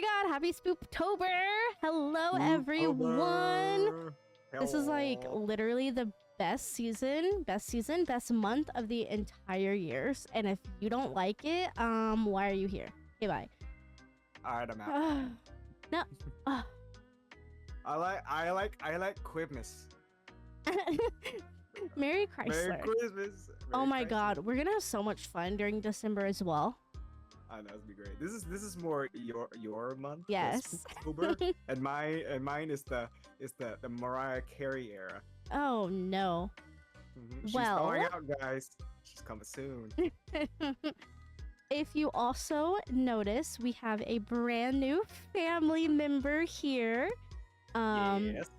God, happy Spooptober! Hello, everyone! October. This is like Hello. literally the best best month of the entire years. And if you don't like it, why are you here? Okay, bye. All right, I'm out. No. I like Quibness. Merry Chrysler. Merry Christmas. Oh my God, we're gonna have so much fun during December as well. I know, it's be great. This is more your month. Yes. October, and mine is the Mariah Carey era. Oh no. She's Well, thawing out, guys. She's coming soon. if you also notice, we have a brand new family member here. Yes.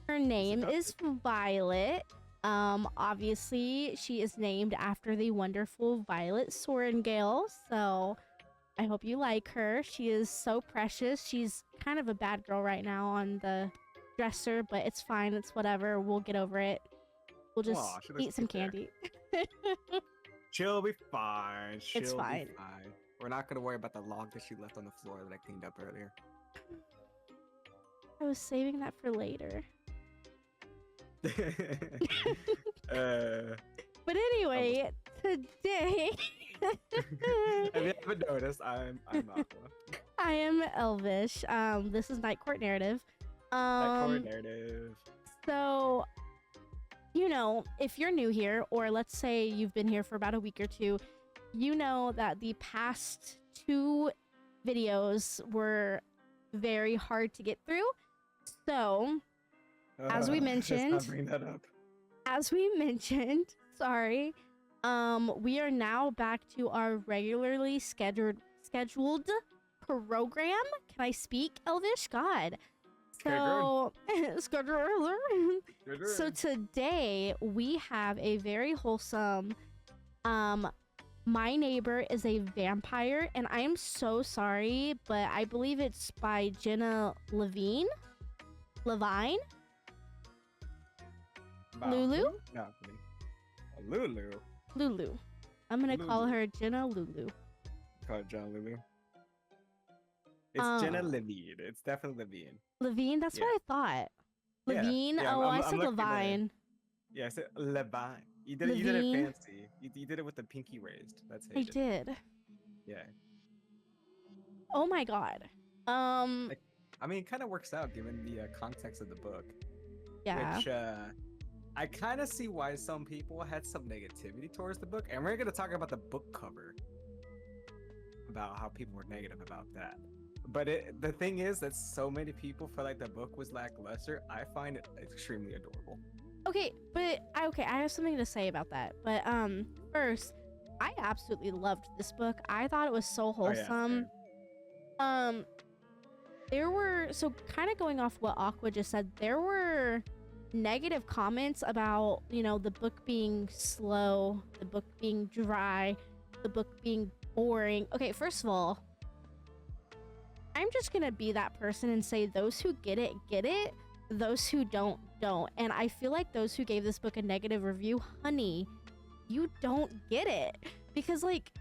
Her name is Violet. Obviously, she is named after the wonderful Violet Sorengale, so I hope you like her. She is so precious. She's kind of a bad girl right now on the dresser, but it's fine. It's whatever. We'll get over it. We'll just eat some candy. She'll be fine. It's fine. Be fine. We're not gonna worry about the log that she left on the floor that I cleaned up earlier. I was saving that for later. But anyway, today if you haven't noticed, I'm Aqua. I am Elvish. This is Night Court Narrative. Night Court Narrative. So, you know, if you're new here, or let's say you've been here for about a week or two, you know that the past 2 videos were very hard to get through. So, as we mentioned, let's not bring that up. Sorry, we are now back to our regularly scheduled program. Can I speak, Elvish? God. So, so today we have a very wholesome, My Neighbor is a Vampire, and I am so sorry, but I believe it's by Jenna Levine. Lulu? No, Lulu. Lulu. I'm gonna call her Jenna Lulu. Call her Jenna Lulu. It's Jenna Levine. It's definitely Levine. Levine? That's what I thought. Levine? Yeah, oh, I said Levine. Yeah, I said Levine. You did it fancy. You did it with the pinky raised. That's how I did. Yeah. Oh my God. I mean, it kind of works out given the context of the book. Yeah. Which I kind of see why some people had some negativity towards the book, and we're gonna talk about the book cover, about how people were negative about that. But the thing is that so many people felt like the book was lackluster. I find it extremely adorable. Okay, but I have something to say about that. But first, I absolutely loved this book. I thought it was so wholesome. Oh, yeah, there were, so kind of going off what Aqua just said, there were negative comments about, you know, the book being slow, the book being dry, the book being boring. Okay, first of all, I'm just gonna be that person and say those who get it, those who don't. And I feel like those who gave this book a negative review, honey, you don't get it. Because, like,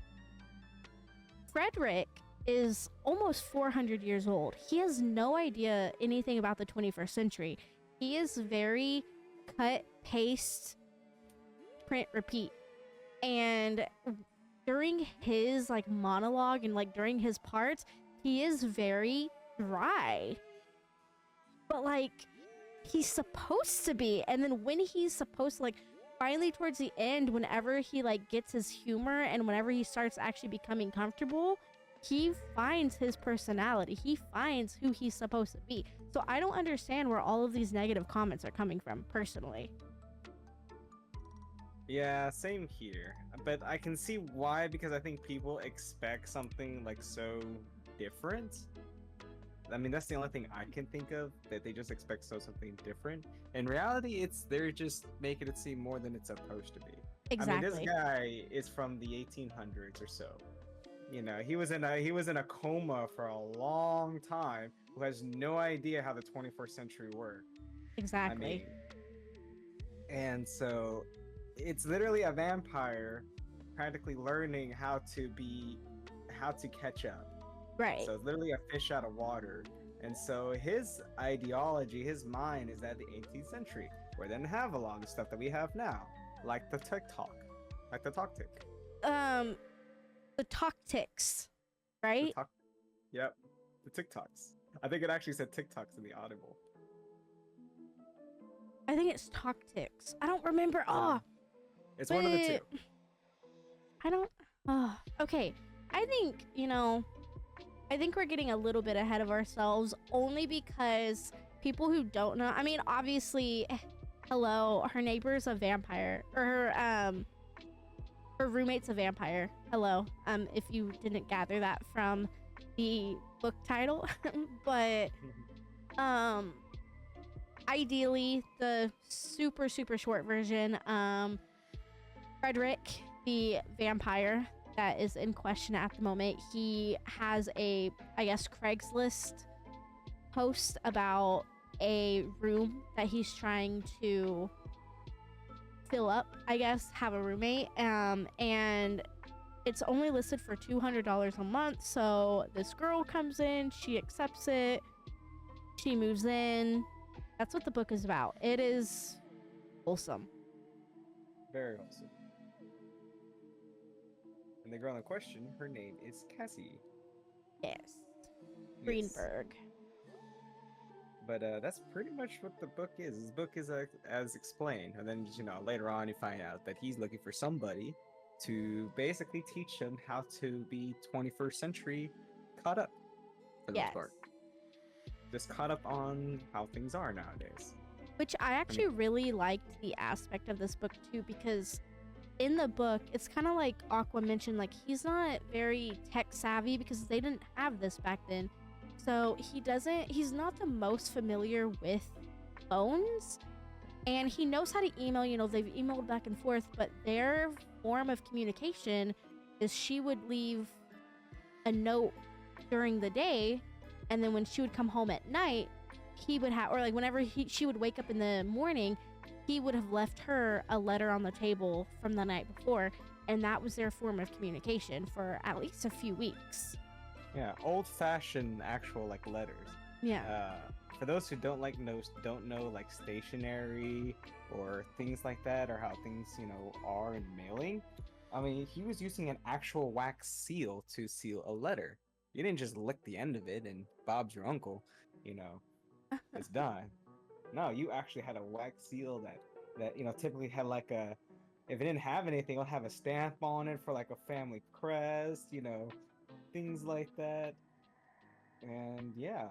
Frederick is almost 400 years old. He has no idea anything about the 21st century. He is very cut, paste, print, repeat. And during his, like, monologue and, like, during his parts, he is very dry. But, like, he's supposed to be. And then when he's supposed to, like, finally towards the end, whenever he, like, gets his humor and whenever he starts actually becoming comfortable, he finds his personality. He finds who he's supposed to be. So I don't understand where all of these negative comments are coming from, personally. Yeah, same here. But I can see why, because I think people expect something, like, so different. I mean, that's the only thing I can think of, that they just expect something different. In reality, they're just making it seem more than it's supposed to be. Exactly. I mean, this guy is from the 1800s or so. You know, he was in a coma for a long time, who has no idea how the 21st century worked. Exactly. I mean, and so it's literally a vampire practically learning how to catch up. Right. So it's literally a fish out of water. And so his ideology, his mind is at the 18th century, where they didn't have a lot of the stuff that we have now, like the TikTok, like the Talk Tick. Um, the Toctics, The right? Talk, yep, the TikToks. I think it actually said TikToks in the Audible. I think it's Toctics. I don't remember. Oh, It's one of the two. but I don't. Oh, okay. I think, I think we're getting a little bit ahead of ourselves only because people who don't know, I mean, obviously, hello, her neighbor's a vampire, or her roommate's a vampire. Hello. If you didn't gather that from the book title, but ideally the super super short version, Frederick, the vampire that is in question at the moment, he has a, I guess, Craigslist post about a room that he's trying to fill up, I guess, have a roommate, and it's only listed for $200 a month. So this girl comes in, she accepts it, she moves in. That's what the book is about. It is wholesome. Very awesome. And the girl in question, her name is Cassie. Yes. Yes. Greenberg. But that's pretty much what the book is. This book is as explained, and then later on you find out that he's looking for somebody to basically teach him how to be 21st century caught up. For the most part, just caught up on how things are nowadays. Which I actually really liked the aspect of this book too, because in the book it's kind of like Aqua mentioned, like he's not very tech savvy because they didn't have this back then. So he's not the most familiar with phones, and he knows how to email. They've emailed back and forth, but their form of communication is she would leave a note during the day, and then when she would come home at night, he would have, or like whenever she would wake up in the morning, he would have left her a letter on the table from the night before, and that was their form of communication for at least a few weeks. Yeah, old-fashioned actual like letters. Yeah. For those who don't know like stationery or things like that, or how things are in mailing. I mean, he was using an actual wax seal to seal a letter. You didn't just lick the end of it and Bob's your uncle, it's done. No, you actually had a wax seal that typically had like a, if it didn't have anything, it would have a stamp on it for like a family crest, things like that. And yeah,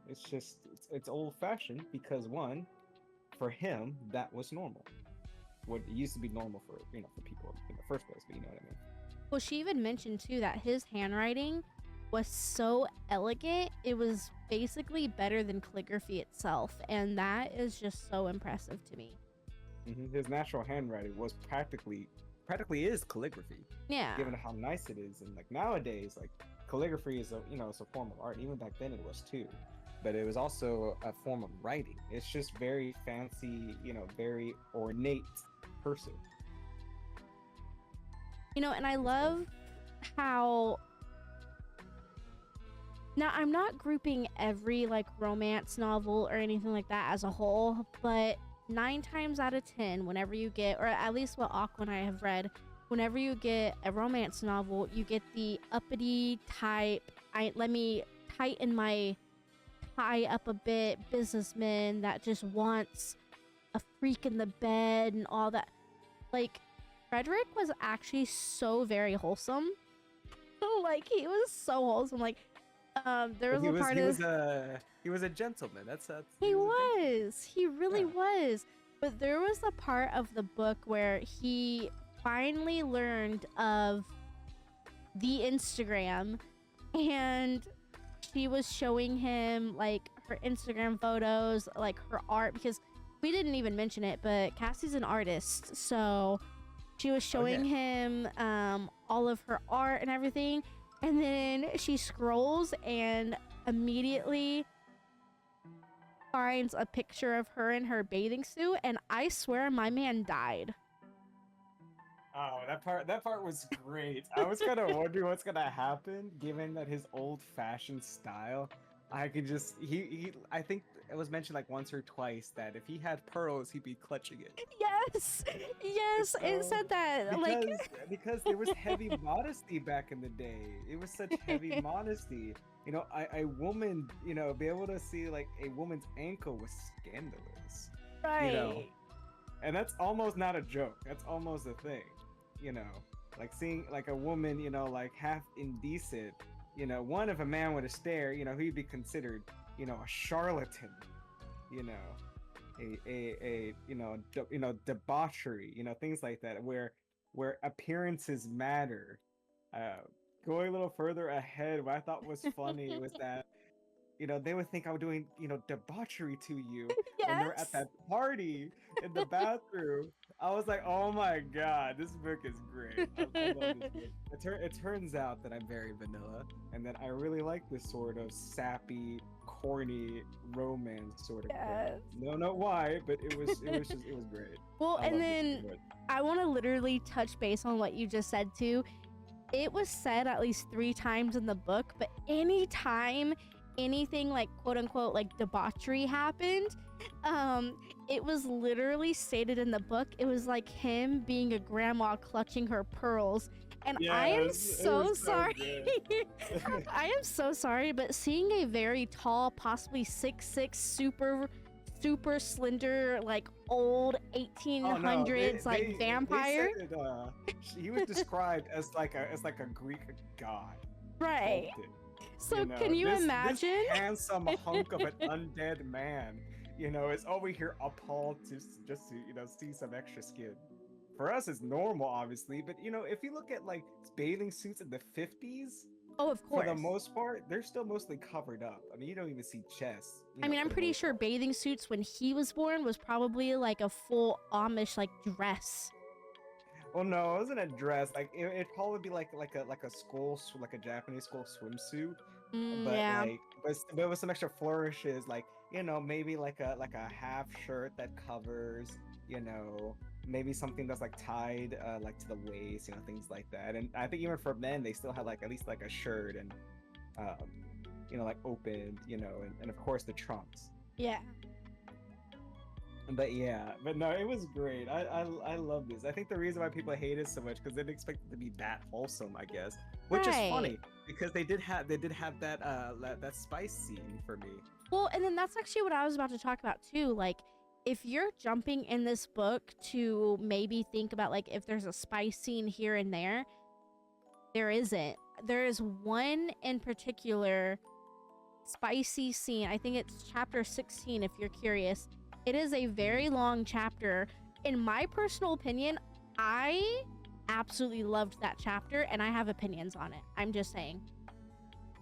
it's old fashioned because one, for him that was normal. What it used to be normal for for people in the first place, but you know what I mean. Well, she even mentioned too that his handwriting was so elegant, it was basically better than calligraphy itself, and that is just so impressive to me. His natural handwriting was practically is calligraphy. Yeah. Given how nice it is, and like nowadays, like calligraphy is it's a form of art. Even back then, it was too, but it was also a form of writing. It's just very fancy, very ornate person. And I love how. Now, I'm not grouping every like romance novel or anything like that as a whole, but 9 times out of 10, whenever you get, or at least what Aqua and I have read, whenever you get a romance novel, you get the uppity type, let me tighten my tie up a bit, businessman that just wants a freak in the bed and all that. Like, Frederick was actually so very wholesome. Like, he was so wholesome. Like, there was a part of he was a gentleman. He really was. But there was a part of the book where he finally learned of the Instagram, and she was showing him like her Instagram photos, like her art, because we didn't even mention it, but Cassie's an artist, so she was showing him all of her art and everything. And then she scrolls and immediately finds a picture of her in her bathing suit, and I swear my man died. Oh, that part was great. I was kind of wondering what's gonna happen, given that his old-fashioned style. I could just he I think it was mentioned like once or twice that if he had pearls, he'd be clutching it. Yes, yes, it So said that. Like, because there was heavy modesty back in the day. It was such heavy modesty. You know, a woman, you know, be able to see like a woman's ankle was scandalous. You know, right. and that's almost not a joke. That's almost a thing. You know, like seeing like a woman, you know, like half indecent. You know, one if a man were to stare, you know, he'd be considered, you know, a charlatan. You know, a you know debauchery. You know, things like that, where appearances matter. Uh, Going a little further ahead, what I thought was funny was that you know, they would think I'm doing, you know, debauchery to you when they're at Yes. that party in the bathroom. I was like, oh my god, this book is great. I love this book. It turns out that I'm very vanilla and that I really like this sort of sappy, corny romance sort of book. Yes. No, know why, but it was great. Well, I and loved it then so much. I want to literally touch base on what you just said too. It was said at least 3 times in the book, but anytime anything like quote unquote like debauchery happened, um, it was literally stated in the book. It was like him being a grandma clutching her pearls. And I am Yes, it so was so sorry. good. I am so sorry, but seeing a very tall, possibly 6'6", super slender, like old Oh no, 1800s like they said vampire. that he was described as like a Greek god, Right. sculpted. So You know, can you this imagine? handsome hunk of an undead man, you know, is over here appalled to just to you know see some extra skin. For us, it's normal, obviously, but you know, if you look at like bathing suits in the 50s, Oh, of for the course. most part, they're still mostly covered up. I mean, you don't even see chests, you I know, mean, for I'm the pretty most sure part. bathing suits when he was born was probably like a full Amish like dress. Well, no, it wasn't a dress. Like it'd probably be like a like a Japanese school swimsuit, but Yeah. but with some extra flourishes, like you know maybe like a half shirt that covers, you know, maybe something that's like tied like to the waist, you know, things like that. And I think even for men, they still had like at least like a shirt and um, you know, like opened, you know, and of course the trunks. Yeah. But yeah, but no, it was great. I love this. I think the reason why people hate it so much because they didn't expect it to be that wholesome, I guess. Which is Right. funny because they did have that that spice scene for me. Well, and then that's actually what I was about to talk about too. Like, if you're jumping in this book to maybe think about like if there's a spice scene here and there isn't. There is one in particular spicy scene. I think it's chapter 16 if you're curious. It is a very long chapter. In my personal opinion, I absolutely loved that chapter and I have opinions on it. I'm just saying.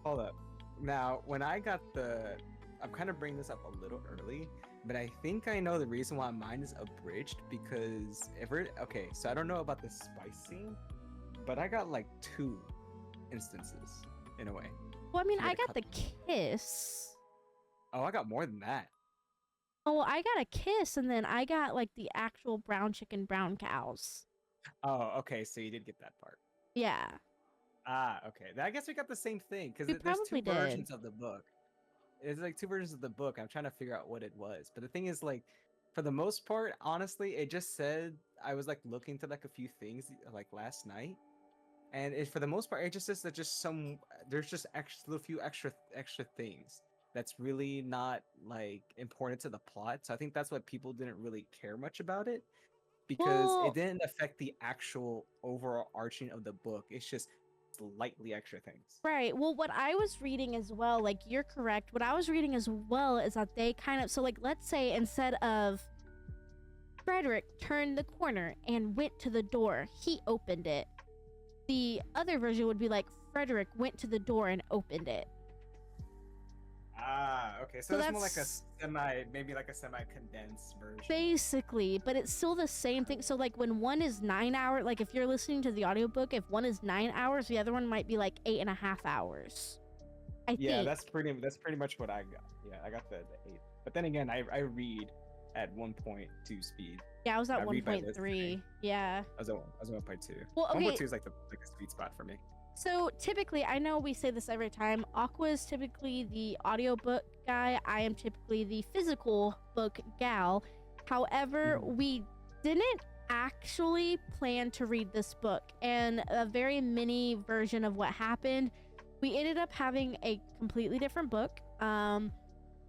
Hold up. Now, when I got I'm kind of bringing this up a little early, but I think I know the reason why mine is abridged because okay, so I don't know about the spice scene, but I got like 2 instances in a way. Well, I mean, Where I they got cut. the kiss. Oh, I got more than that. Oh, well, I got a kiss and then I got like the actual brown chicken, brown cows. Oh, okay, so you did get that part. Yeah, Ah, okay. I guess we got the same thing because we there's probably 2 did. versions of the book. It's like 2 versions of the book. I'm trying to figure out what it was, but the thing is, like, for the most part, honestly, it just said I was like looking to like a few things like last night, and for the most part, it just says that just there's just extra a few extra things that's really not like important to the plot. So I think that's why people didn't really care much about it because it Well, didn't affect the actual overall arching of the book. It's just slightly extra things. right. Well, what I was reading as well, like you're correct. What I was reading as well is that they kind of, so like, let's say instead of Frederick turned the corner and went to the door, he opened it. The other version would be like Frederick went to the door and opened it. Ah, okay. So So it's more like a that's maybe like a semi condensed version. basically, but it's still the same thing. So like when one is 9 hours, like if you're listening to the audiobook, if one is 9 hours, the other one might be like 8.5 hours. I Yeah, think. that's pretty much what I got. Yeah, I got the 8. But then again, I read at 1.2 speed. Yeah, I was at I read by listening. 1.3. Yeah. I was at 1.2. Well, okay. 1.2 is like the sweet spot for me. So typically, I know we say this every time, Aqua is typically the audiobook guy. I am typically the physical book gal. However, we didn't actually plan to read this book, and a very mini version of what happened, we ended up having a completely different book.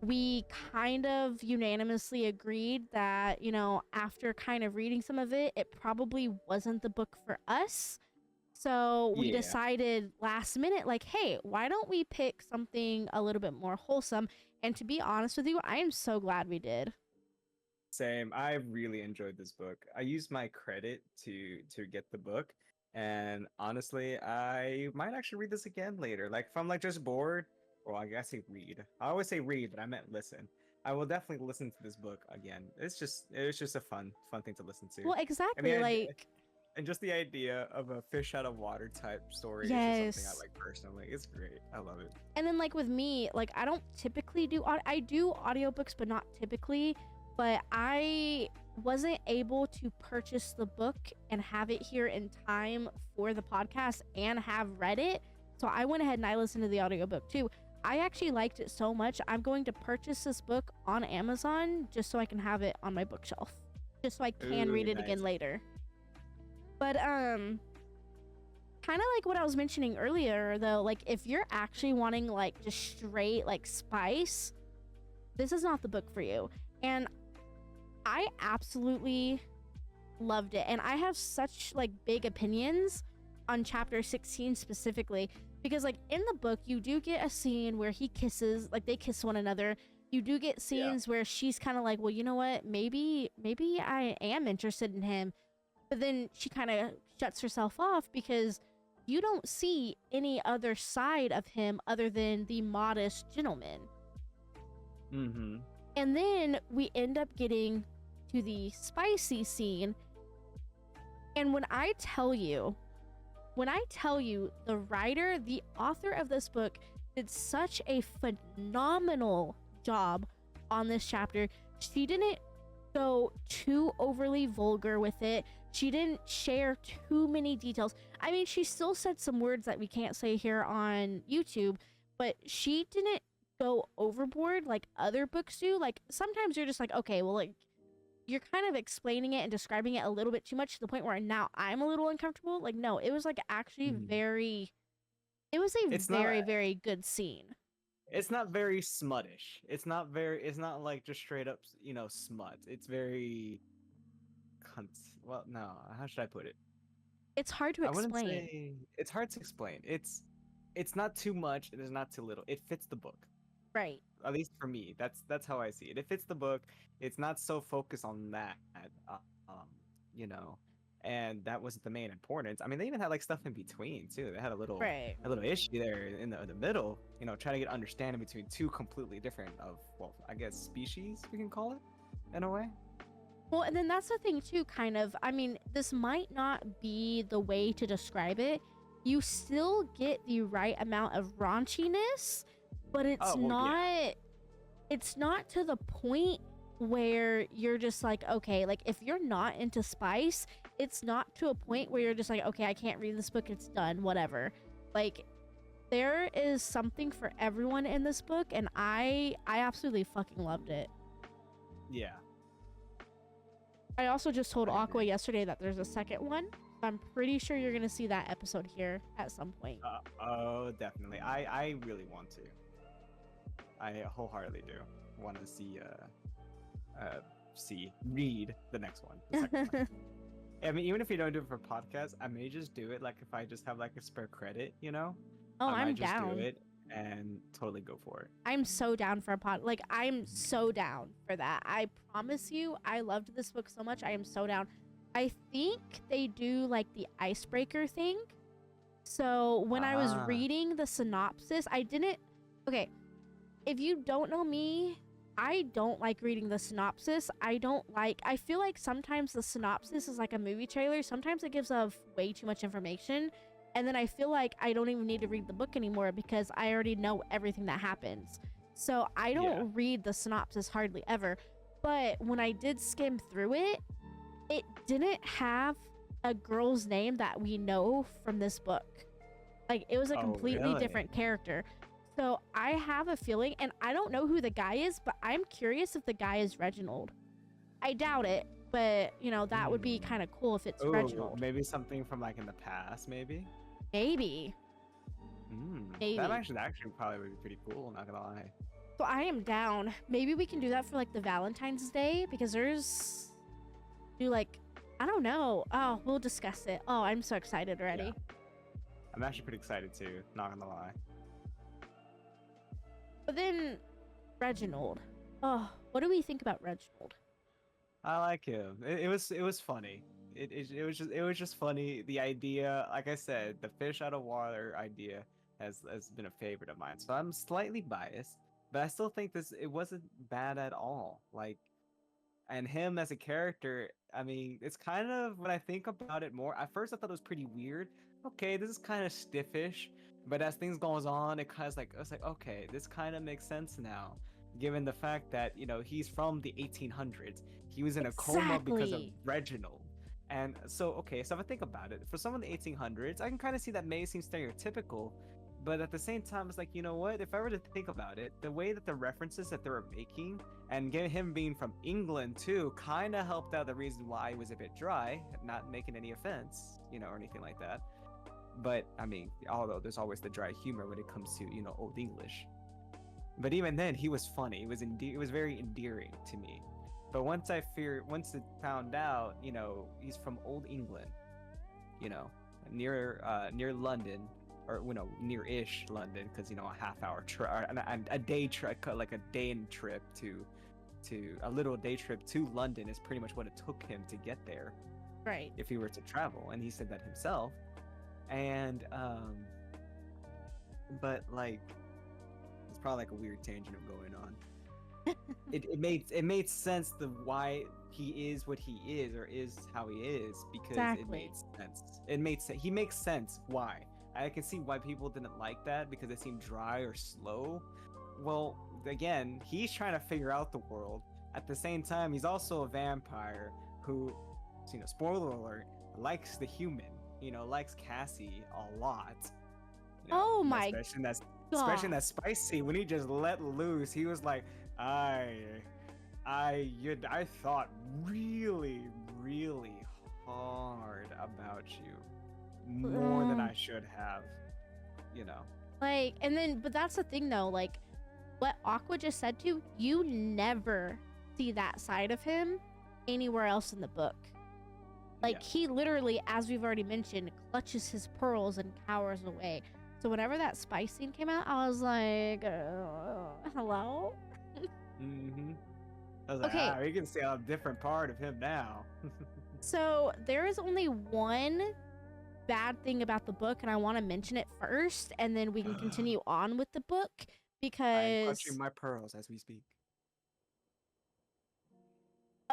We kind of unanimously agreed that, you know, after kind of reading some of it, it probably wasn't the book for us. So we decided last minute, like, hey, why don't we pick something a little bit more wholesome? And to be honest with you, I am so glad we did. Same. I really enjoyed this book. I used my credit to get the book, and honestly, I might actually read this again later. Like if I'm like just bored, well, I guess I read. I always say read, but I meant listen. I will definitely listen to this book again. It's just a fun thing to listen to. Well, exactly. Like, and just the idea of a fish out of water type story is just something I like personally. It's great. I love it. And then like with me, like I don't typically do I do audiobooks, but not typically. But I wasn't able to purchase the book and have it here in time for the podcast and have read it. So I went ahead and I listened to the audiobook too. I actually liked it so much. I'm going to purchase this book on Amazon just so I can have it on my bookshelf. Just so I can read it again later. But kind of like what I was mentioning earlier though, like if you're actually wanting like just straight like spice, this is not the book for you. And I absolutely loved it. And I have such like big opinions on chapter 16 specifically, because like in the book you do get a scene where he kisses, like they kiss one another. You do get scenes where she's kind of like, well, you know what, maybe I am interested in him. But then she kind of shuts herself off because you don't see any other side of him other than the modest gentleman. And then we end up getting to the spicy scene. And when I tell you, the writer, the author of this book did such a phenomenal job on this chapter. She didn't go too overly vulgar with it. She didn't share too many details. I mean, she still said some words that we can't say here on YouTube, but she didn't go overboard like other books do. Like sometimes you're just like, okay, well, like you're kind of explaining it and describing it a little bit too much to the point where now I'm a little uncomfortable. Like, no, it was like actually very very good scene. It's not very smuttish. It's not like just straight up, you know, smut. It's very well, no, how should I put it? It's hard to explain. It's hard to explain. It's not too much, it is not too little. It fits the book. Right. At least for me, that's how I see it. It fits the book. It's not so focused on that, you know, and that wasn't the main importance. I mean, they even had like stuff in between too. They had a little issue there in the middle, you know, trying to get understanding between two completely different I guess species we can call it in a way. Well, and then that's the thing too, kind of. I mean, this might not be the way to describe it. You still get the right amount of raunchiness, but it's it's not to the point where you're just like, okay, like if you're not into spice, it's not to a point where you're just like, okay, I can't read this book, it's done, whatever. Like there is something for everyone in this book, and I absolutely fucking loved it. Yeah. I also just told Aqua yesterday that there's a second one. I'm pretty sure you're gonna see that episode here at some point. Oh, definitely. I really want to. I wholeheartedly do want to read the next one. The second one. I mean, even if you don't do it for podcast, I may just do it. Like if I just have like a spare credit, you know. Oh, I I'm might just down. do it and totally go for it. I'm so down for a pod. Like I'm so down for that. I promise you, I loved this book so much. I am so down. I think they do like the icebreaker thing. So when I was reading the synopsis, I didn't. Okay, if you don't know me, I don't like reading the synopsis. I feel like sometimes the synopsis is like a movie trailer. Sometimes it gives off way too much information. And then I feel like I don't even need to read the book anymore because I already know everything that happens. So I don't read the synopsis hardly ever. But when I did skim through it, it didn't have a girl's name that we know from this book. Like, it was a Oh, completely really? different character. So I have a feeling, and I don't know who the guy is, but I'm curious if the guy is Reginald. I doubt it, but you know, that would be Hmm. kind of cool if it's Oh, Reginald. maybe something from like in the past, maybe. Maybe. That Maybe. actually probably would be pretty cool. Not gonna lie. So I am down. Maybe we can do that for like the Valentine's Day because there's do like I don't know. Oh, we'll discuss it. Oh, I'm so excited Yeah, already. I'm actually pretty excited too. Not gonna lie. But then Reginald. Oh, what do we think about Reginald? I like him. It was funny. It was just funny. The idea, like I said, the fish out of water idea has been a favorite of mine. So I'm slightly biased, but I still think this it wasn't bad at all. Like, and him as a character, I mean, it's kind of when I think about it more. At first, I thought it was pretty weird. Okay, this is kind of stiffish, but as things goes on, it kind of like it's like okay, this kind of makes sense now, given the fact that he's from the 1800s. He was in a coma because of Exactly. Reginald, and so okay, so if I think about it, for someone in the 1800s, I can kind of see that may seem stereotypical, but at the same time, it's like, you know what? If I were to think about it, the way that the references that they were making and getting him being from England too kind of helped out the reason why it was a bit dry, not making any offense, or anything like that. But I mean, although there's always the dry humor when it comes to, Old English. But even then, he was funny. It was very endearing to me. But once it found out, he's from Old England, you know, near London, or near-ish London, because a half-hour trip, and a day trip, like a day and trip to a little day trip to London is pretty much what it took him to get there Right. if he were to travel, and he said that himself. And but like it's probably like a weird tangent of going on. It made sense the why he is what he is, or is how he is, because it Exactly. made sense. It made sense. He makes sense why. I can see why people didn't like that because it seemed dry or slow. Well, again, he's trying to figure out the world. At the same time, he's also a vampire who, spoiler alert, likes the human. Likes Cassie a lot. Oh And my especially in god. that spicy when he just let loose, he was like, I thought really, really hard about you, more than Um, I should have. like, and then, but that's the thing though. Like, what Aqua just said to you, never see that side of him anywhere else in the book. Yeah. Like, he literally, as we've already mentioned, clutches his pearls and cowers away. So whenever that spice scene came out, I was like, hello? Mm-hmm. I was like, Okay, we can see a different part of him now. so there is only one bad thing about the book, and I want to mention it first, and then we can continue on with the book I am clutching because, my pearls as we speak.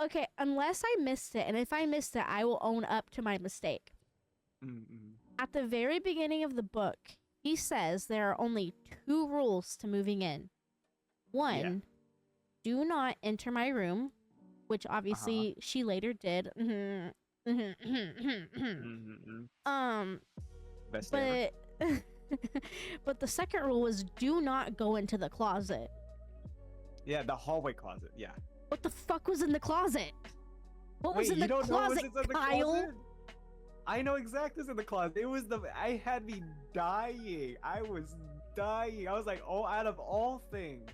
okay, unless I missed it, and if I missed it, I will own up to my mistake. Mm-mm. At the very beginning of the book, he says there are only two rules to moving in. Yeah. One, do not enter my room, which Uh-huh. obviously she later did. Mm-hmm. um, Best day ever. but but the second rule was do not go into the closet. Yeah, the hallway closet. Yeah. What the fuck was in the closet? What was Wait, in you the don't know what's closet, inside the Kyle? closet? I know exactly what's in the closet. It was I had me dying. I was dying. I was like, oh, out of all things.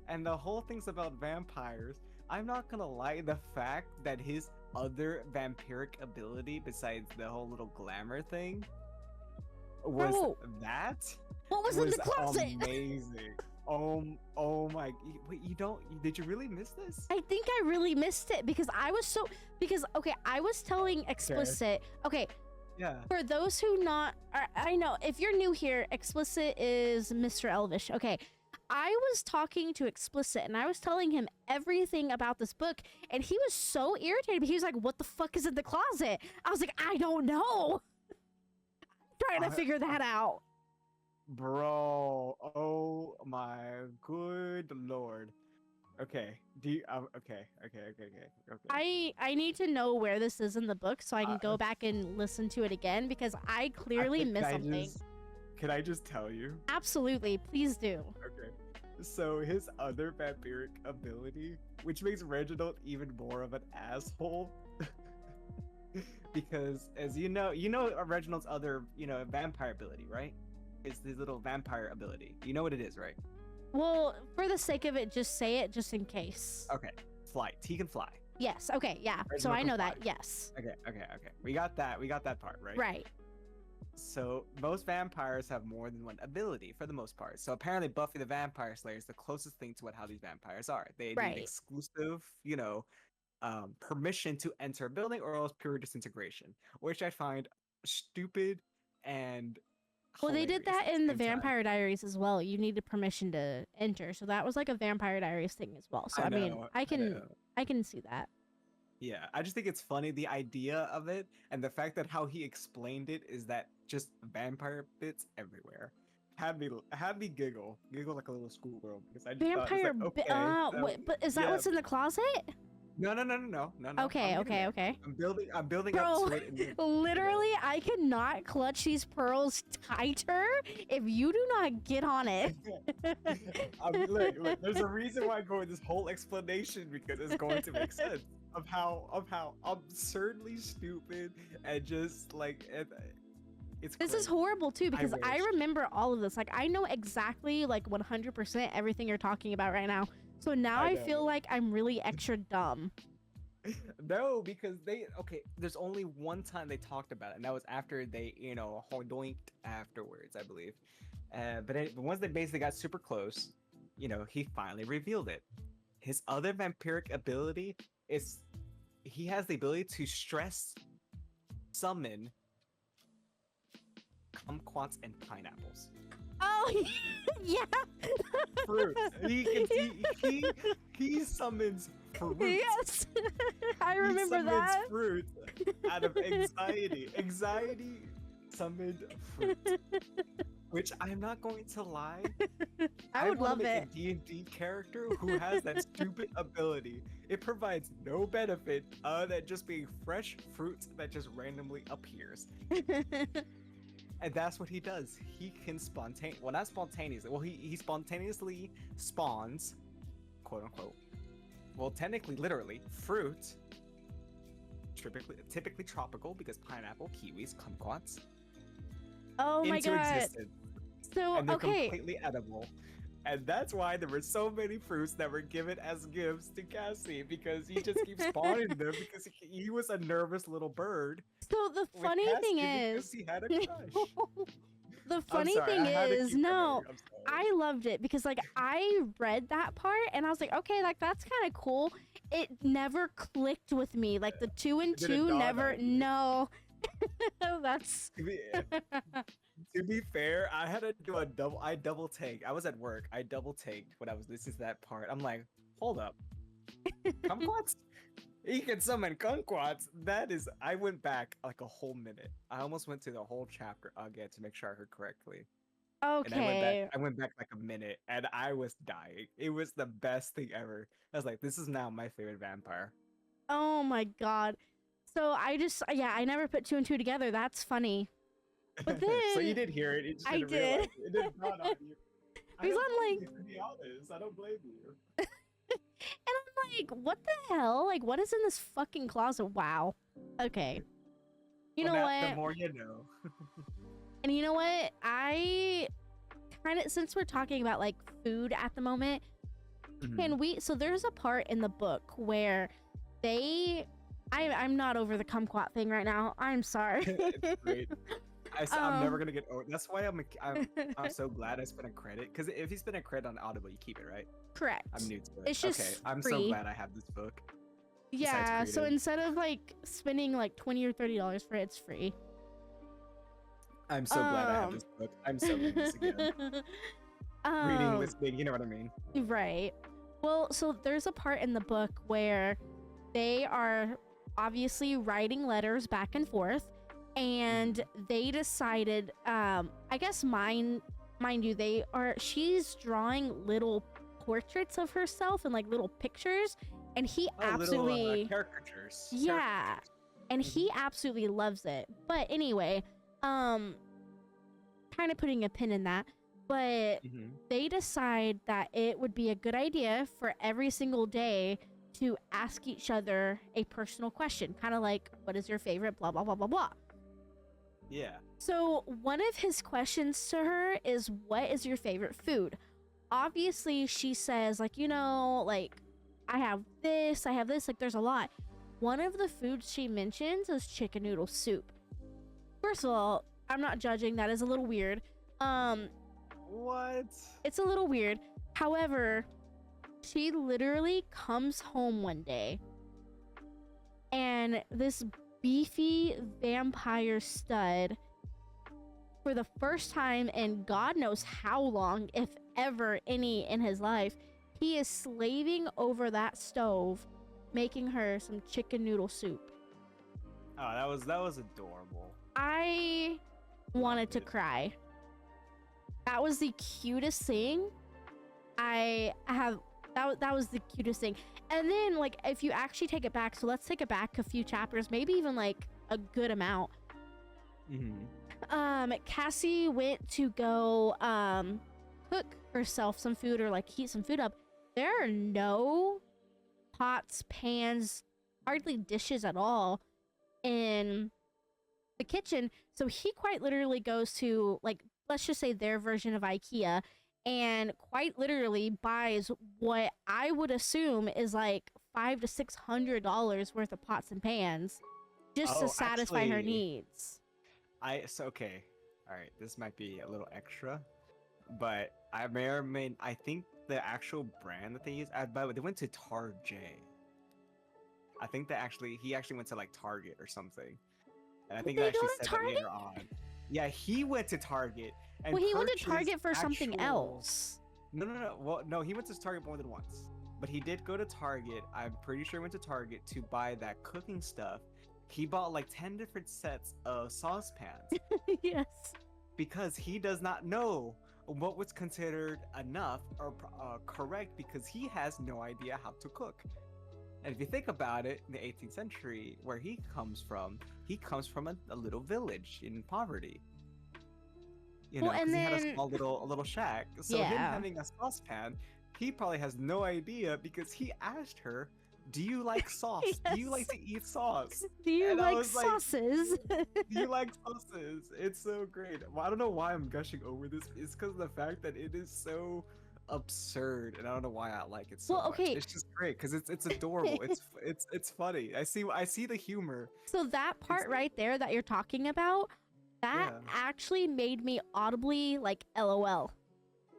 And the whole thing's about vampires. I'm not gonna lie, the fact that his other vampiric ability, besides the whole little glamour thing, was Bro, that what was in was the closet? amazing. Oh my, wait, did you really miss this? I think I really missed it because okay, I was telling Okay. Explicit. Okay, Yeah. for those who I know if you're new here, Explicit is Mr. Elvish. Okay, I was talking to Explicit and I was telling him everything about this book, and he was so irritated. He was like, "What the fuck is in the closet?" I was like, "I don't know." Trying to I, figure that out. Bro, oh my good lord. Okay. Do you? Okay. I need to know where this is in the book so I can go Uh, back and listen to it again because I I clearly think missed something. can I just tell you? Absolutely, please do. Okay. So his other vampiric ability, which makes Reginald even more of an asshole, because as you know Reginald's other, vampire ability, right? It's his little vampire ability. You know what it is, right? Well, for the sake of it, just say it just in case. Okay. Flight. He can fly. Yes. Okay. Yeah. So Reginald I can know fly. that. Yes. Okay. We got that. We got that part, right? Right. So most vampires have more than one ability for the most part. So apparently Buffy the Vampire Slayer is the closest thing to how these vampires are. They need Right. exclusive, permission to enter a building or else pure disintegration, which I find stupid and Well, they did hilarious that at in the same time. Vampire Diaries as well. You needed permission to enter, so that was like a Vampire Diaries thing as well. So I mean, know, I know. can see that. Yeah, I just think it's funny the idea of it and the fact that how he explained it is that just vampire bits everywhere. Had me giggle like a little schoolgirl because I just thought it's Vampire. like okay, But is that yeah. what's in the closet? No. Okay. Okay. I'm building up Bro, to it. literally, I cannot clutch these pearls tighter if you do not get on it. I mean, look, there's a reason why I go with this whole explanation because it's going to make sense of how absurdly stupid and just like it's. This is great. horrible too because I wish. remember all of this. Like I know exactly like 100% everything you're talking about right now. So now I feel know. like I'm really extra dumb. No, because there's only one time they talked about it, and that was after they, hoinked afterwards, I believe. But once they basically got super close, he finally revealed it. His other vampiric ability is he has the ability to stress summon kumquats and pineapples. Oh yeah. Fruit. He summons fruit. Yes. I He remember summons that. fruit out of anxiety. Anxiety summoned fruit. Which I'm not going to lie. I would wanna love make it. a D&D character who has that stupid ability. It provides no benefit other than just being fresh fruit that just randomly appears. And that's what he does. He can not spontaneously. Well, he spontaneously spawns, quote unquote. Well, technically, literally, fruit. Typically tropical because pineapple, kiwis, kumquats. Oh my into god. existence. So And they're okay. completely edible. And that's why there were so many fruits that were given as gifts to Cassie because he just keeps spawning them because he was a nervous little bird. So the with funny thing Cassie because is, he had a crush. the I'm funny sorry, thing I had to is, keep it no, there, I'm sorry. I loved it because like I read that part and I was like, okay, like that's kind of cool. It never clicked with me. Like the 2 and It didn't 2 dawn never. on you. No. That's. To be fair, I had to do I double take. I was at work. I double taked when I was listening to that part. I'm like, hold up. Kumquats? He can summon kumquats. I went back like a whole minute. I almost went to the whole chapter again to make sure I heard correctly. And Okay. I went back like a minute and I was dying. It was the best thing ever. I was like, this is now my favorite vampire. Oh my god. So I never put 2 and 2 together. That's funny. But then So you did hear it. You just I didn't realize did. it. It didn't dawn on you. I Because don't I'm blame like, you, to be honest. I don't blame you. and I'm like, what the hell? Like, what is in this fucking closet? Wow. Okay. You Well, know now, what? The more you know. And you know what? I kind of, since we're talking about like food at the moment, can we? So there's a part in the book where I'm not over the kumquat thing right now. I'm sorry. It's great. I'm never Um, gonna get over. That's why I'm so glad I spent a credit. Because if you spend a credit on Audible, you keep it, right? Correct. I'm new to it. It's just okay. I'm so free. glad I have this book. Yeah. So creative. instead of like spending like $20 or $30 for it, it's free. I'm so glad I have this book. I'm so into this again. Reading, listening, you know what I mean. Right. Well, so there's a part in the book where they are obviously writing letters back and forth, and they decided, I guess mind you, she's drawing little portraits of herself and like little pictures, and he absolutely little, caricatures. yeah, and he absolutely loves it. But anyway, kind of putting a pin in that, but they decide that it would be a good idea for every single day to ask each other a personal question, kind of like, what is your favorite blah blah blah blah blah. Yeah. So one of his questions to her is, what is your favorite food? Obviously she says, like, you know, like, I have this, like, there's a lot. One of the foods she mentions is chicken noodle soup. First of all, I'm not judging, that is a little weird. What? It's a little weird. However, she literally comes home one day and this beefy vampire stud, for the first time in God knows how long, if ever any in his life, he is slaving over that stove making her some chicken noodle soup. Oh, that was adorable. I wanted to cry. That was the cutest thing I have. That was the cutest thing. And then, like, if you actually take it back, so let's take it back a few chapters, maybe even like a good amount. Cassie went to go cook herself some food, or like heat some food up. There are no pots, pans, hardly dishes at all in the kitchen. So he quite literally goes to, like, let's just say their version of IKEA, and quite literally buys what I would assume is like $500 to $600 worth of pots and pans just to satisfy her needs. Okay, all right, this might be a little extra, but I think the actual brand that they use, by the way, they went to Target. I think he actually went to like Target or something, and I think they actually said that later on. Yeah, he went to Target. And well, he went to Target for something else. No. Well, no, he went to Target more than once. But he did go to Target. I'm pretty sure he went to Target to buy that cooking stuff. He bought like 10 different sets of saucepans. Yes. Because he does not know what was considered enough or correct, because he has no idea how to cook. And if you think about it, in the 18th century, where he comes from a little village in poverty. You know, because he had a small little shack. So him having a saucepan, he probably has no idea, because he asked her, "Do you like sauce? Yes. Do you like to eat sauce? Do you like sauces?" Do you like sauces? It's so great. Well, I don't know why I'm gushing over this. It's because of the fact that it is so absurd, and I don't know why I like it so much. It's just great because it's adorable. it's funny. I see the humor. So that part right there that you're talking about, that actually made me audibly like LOL.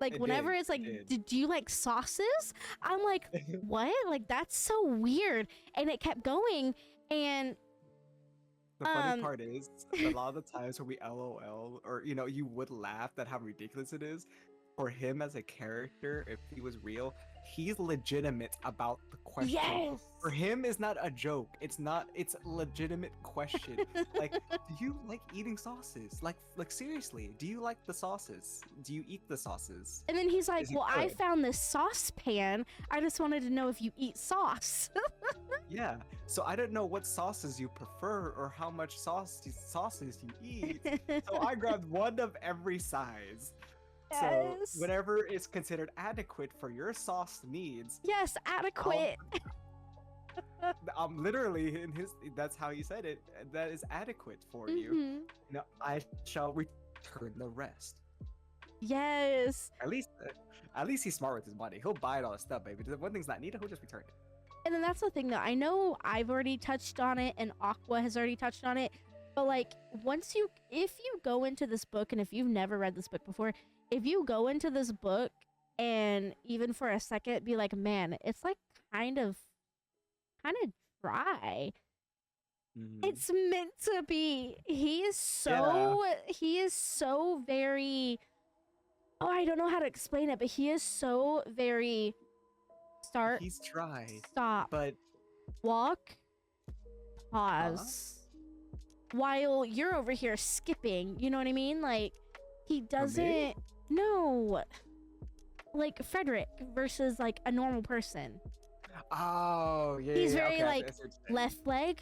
Like, whenever it's like, do you like sauces? I'm like, what? Like, that's so weird. And it kept going. And the funny part is, a lot of the times when we LOL, or, you know, you would laugh at how ridiculous it is. For him as a character, if he was real, he's legitimate about the question. Yes! For him, it's not a joke. It's a legitimate question. Like, do you like eating sauces? Like seriously, do you like the sauces? Do you eat the sauces? And then he's like, well, I found this saucepan. I just wanted to know if you eat sauce. Yeah. So I don't know what sauces you prefer or how much sauces you eat. So I grabbed one of every size. So whatever is considered adequate for your sauce needs. Yes, adequate. Literally that's how he said it. That is adequate for you. Now I shall return the rest. Yes. At least he's smart with his money. He'll buy all the stuff, baby. If one thing's not needed, he'll just return it. And then that's the thing, though. I know I've already touched on it, and Aqua has already touched on it. But like, if you go into this book, and if you've never read this book before, if you go into this book and even for a second be like, man, it's like kind of dry. It's meant to be. He is so very, I don't know how to explain it, but he is so very he's dry. Stop. But walk. Pause. While you're over here skipping, you know what I mean? Like, he doesn't. No. like Frederick versus like a normal person. Oh, yeah, He's yeah, very okay, like I see what you're saying. left leg,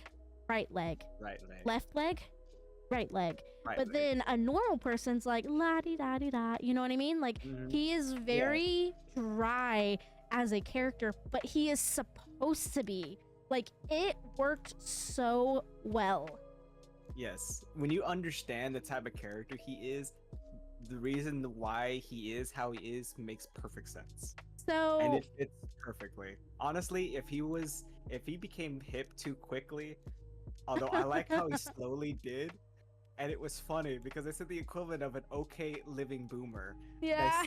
right leg, Right leg, left leg, right leg. right But leg. then a normal person's like la di da di da. You know what I mean? Like Mhm. he is Yeah. very dry as a character, but he is supposed to be. Like it worked so well. Yes. When you understand the type of character he is, the reason why he is how he is makes perfect sense. And So it fits perfectly. Honestly, if he became hip too quickly, although I like how he slowly did, and it was funny because I said the equivalent of an okay living boomer. yeah,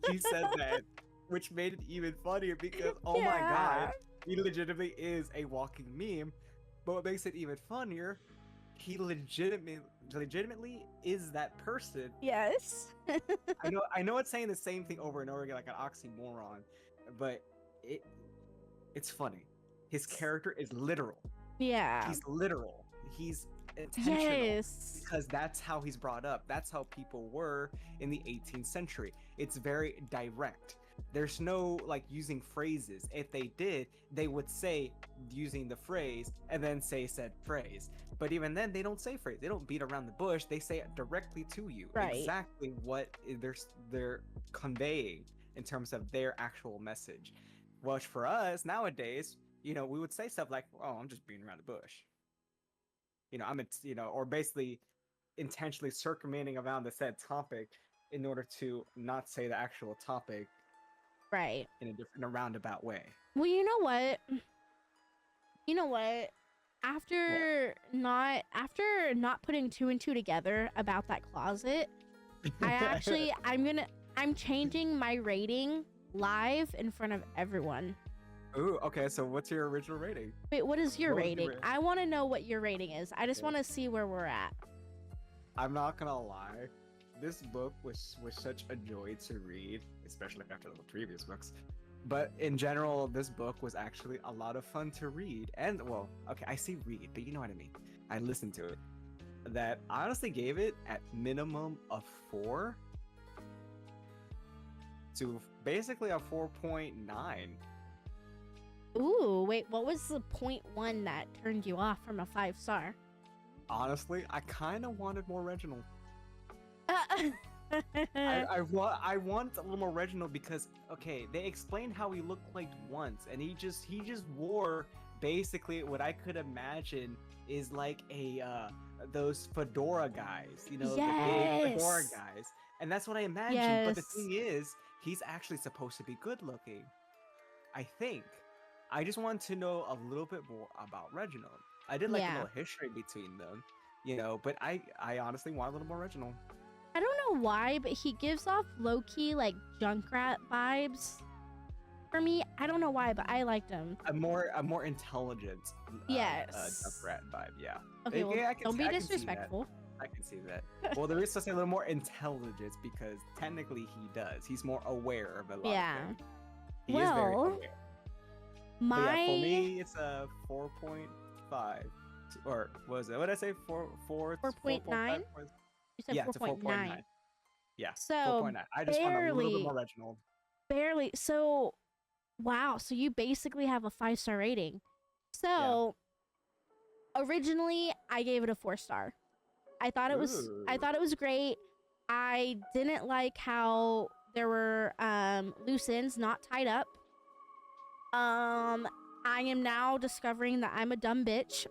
He said that, which made it even funnier because oh my yeah, god, he legitimately is a walking meme. But what makes it even funnier, he legitimately is that person. yes, I know it's saying the same thing over and over again like an oxymoron, but it it's funny. His character is literal. yeah, He's literal. He's intentional yes, because that's how he's brought up. That's how people were in the 18th century. It's very direct. There's no like using phrases. If they did, they would say using the phrase and then say said phrase. But even then, they don't say phrase. They don't beat around the bush. They say it directly to you. Right. Exactly what they're conveying in terms of their actual message. Which for us nowadays, you know, we would say stuff like, "Oh, I'm just beating around the bush." Or basically intentionally circumventing around the said topic in order to not say the actual topic right. in a roundabout way. Well, you know what? You know what? After not putting two and two together about that closet, I'm changing my rating live in front of everyone. Ooh, okay, so what's your original rating? Wait, what is your What was your rating? rating? I want to know what your rating is. I just Okay. want to see where we're at. I'm not gonna lie, this book was such a joy to read, especially after the previous books. But in general, this book was actually a lot of fun to read. And well, okay, I say read, but you know what I mean. I listened to it. That I honestly gave it at minimum a 4 to basically a 4.9. Ooh, wait, what was the 0.1 that turned you off from a 5-star? Honestly, I kind of wanted more Reginald. Uh, I want a little more Reginald because okay, they explained how he looked like once, and he just wore basically what I could imagine is like a those fedora guys, you know, the big fedora Yes. guys, and that's what I imagined. But the Yes. thing is, he's actually supposed to be good looking. I think. I just want to know a little bit more about Reginald. I did like a Yeah. little history between them, you know, but I honestly want a little more Reginald. I don't know why, but he gives off low-key like Junkrat vibes for me. I don't know why, but I liked him. A more intelligent Yes. Junkrat vibe, yeah. Okay, well, Yeah, I can don't see- be I can see that. disrespectful. I can see that. Well, there is supposed to be a little more intelligence because technically he does. He's more aware of a lot Yeah. of things. He is very Well, aware. But yeah, for me, it's a 4.5. Or what was it? What did I say? 4.9? You said Yeah, it's a 4.9. Yeah, So 4.9. I just want a little bit barely, more Reginald. barely. So, wow. So you basically have a 5-star rating. So originally, I gave it a 4-star. I thought it was great. I didn't like how there were loose ends not tied up. I am now discovering that I'm a dumb bitch.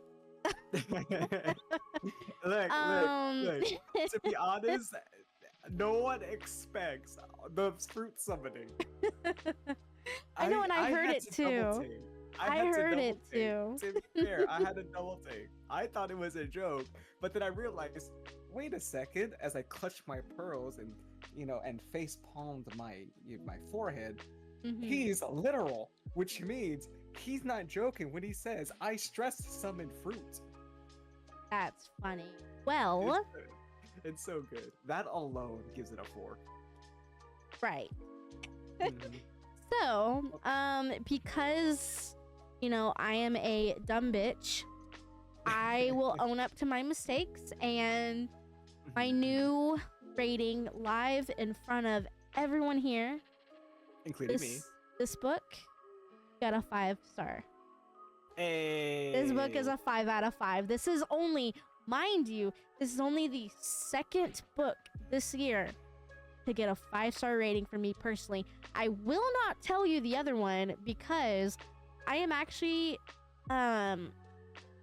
look, Um, look. To be honest, no one expects the fruit summoning. I know, and I heard had it to double too. take. I had to heard double it take. too. To be fair, I had a double take. I thought it was a joke, but then I realized, wait a second, as I clutched my pearls and and face palmed my forehead, Mhm. he's literal, which means he's not joking when he says I stressed summon fruit. That's funny. Well, It's so good. That alone gives it a 4. right. Mhm. So, because I am a dumb bitch, I will own up to my mistakes, and my new rating live in front of everyone here including me. This book got a 5-star. Hey. This book is a 5 out of 5. This is only, mind you, this is only the second book this year to get a 5-star rating from me personally. I will not tell you the other one because I am actually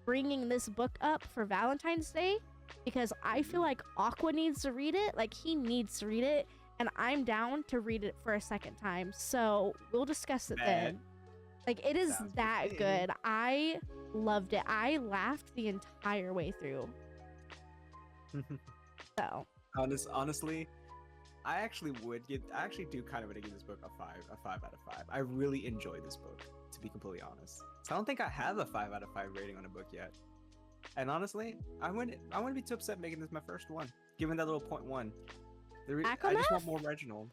bringing this book up for Valentine's Day because I feel like Aqua needs to read it. Like, he needs to read it, and I'm down to read it for a second time. So we'll discuss it then. Like, it is that good. I loved it. I laughed the entire way through. So honestly, I actually do kind of want to give this book a 5 out of 5. I really enjoy this book, to be completely honest. So I don't think I have a 5 out of 5 rating on a book yet. And honestly, I wouldn't be too upset making this my first one, given that little 0.1. I just want more Reginald.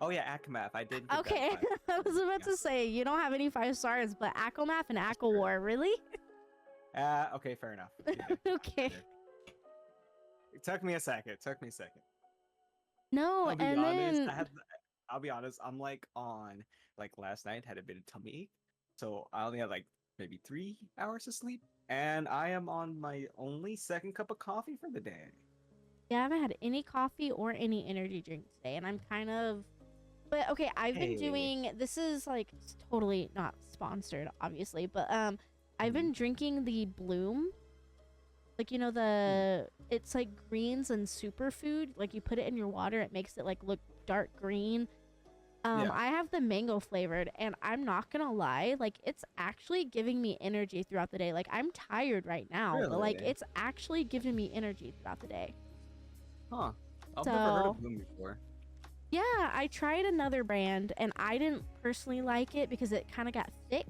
Oh yeah, Akamath. I did. Okay, I was about to say you don't have any 5 stars, but Akamath and Aqua War, really? Okay, fair enough. Okay. It took me a second. No, I'll be honest. I'm like on last night had a bit of tummy ache, so I only had like maybe 3 hours of sleep, and I am on my only second cup of coffee for the day. Yeah, I haven't had any coffee or any energy drink today, and I'm kind of. But okay, I've been doing. This is like totally not sponsored, obviously, but I've been drinking the Bloom. Like, you know, it's like greens and superfood. Like, you put it in your water, it makes it like look dark green. I have the mango flavored, and I'm not gonna lie, like, it's actually giving me energy throughout the day. Like, I'm tired right now, but like, it's actually giving me energy throughout the day. Huh? I've never heard of Bloom before. Yeah, I tried another brand, and I didn't personally like it because it kind of got thick.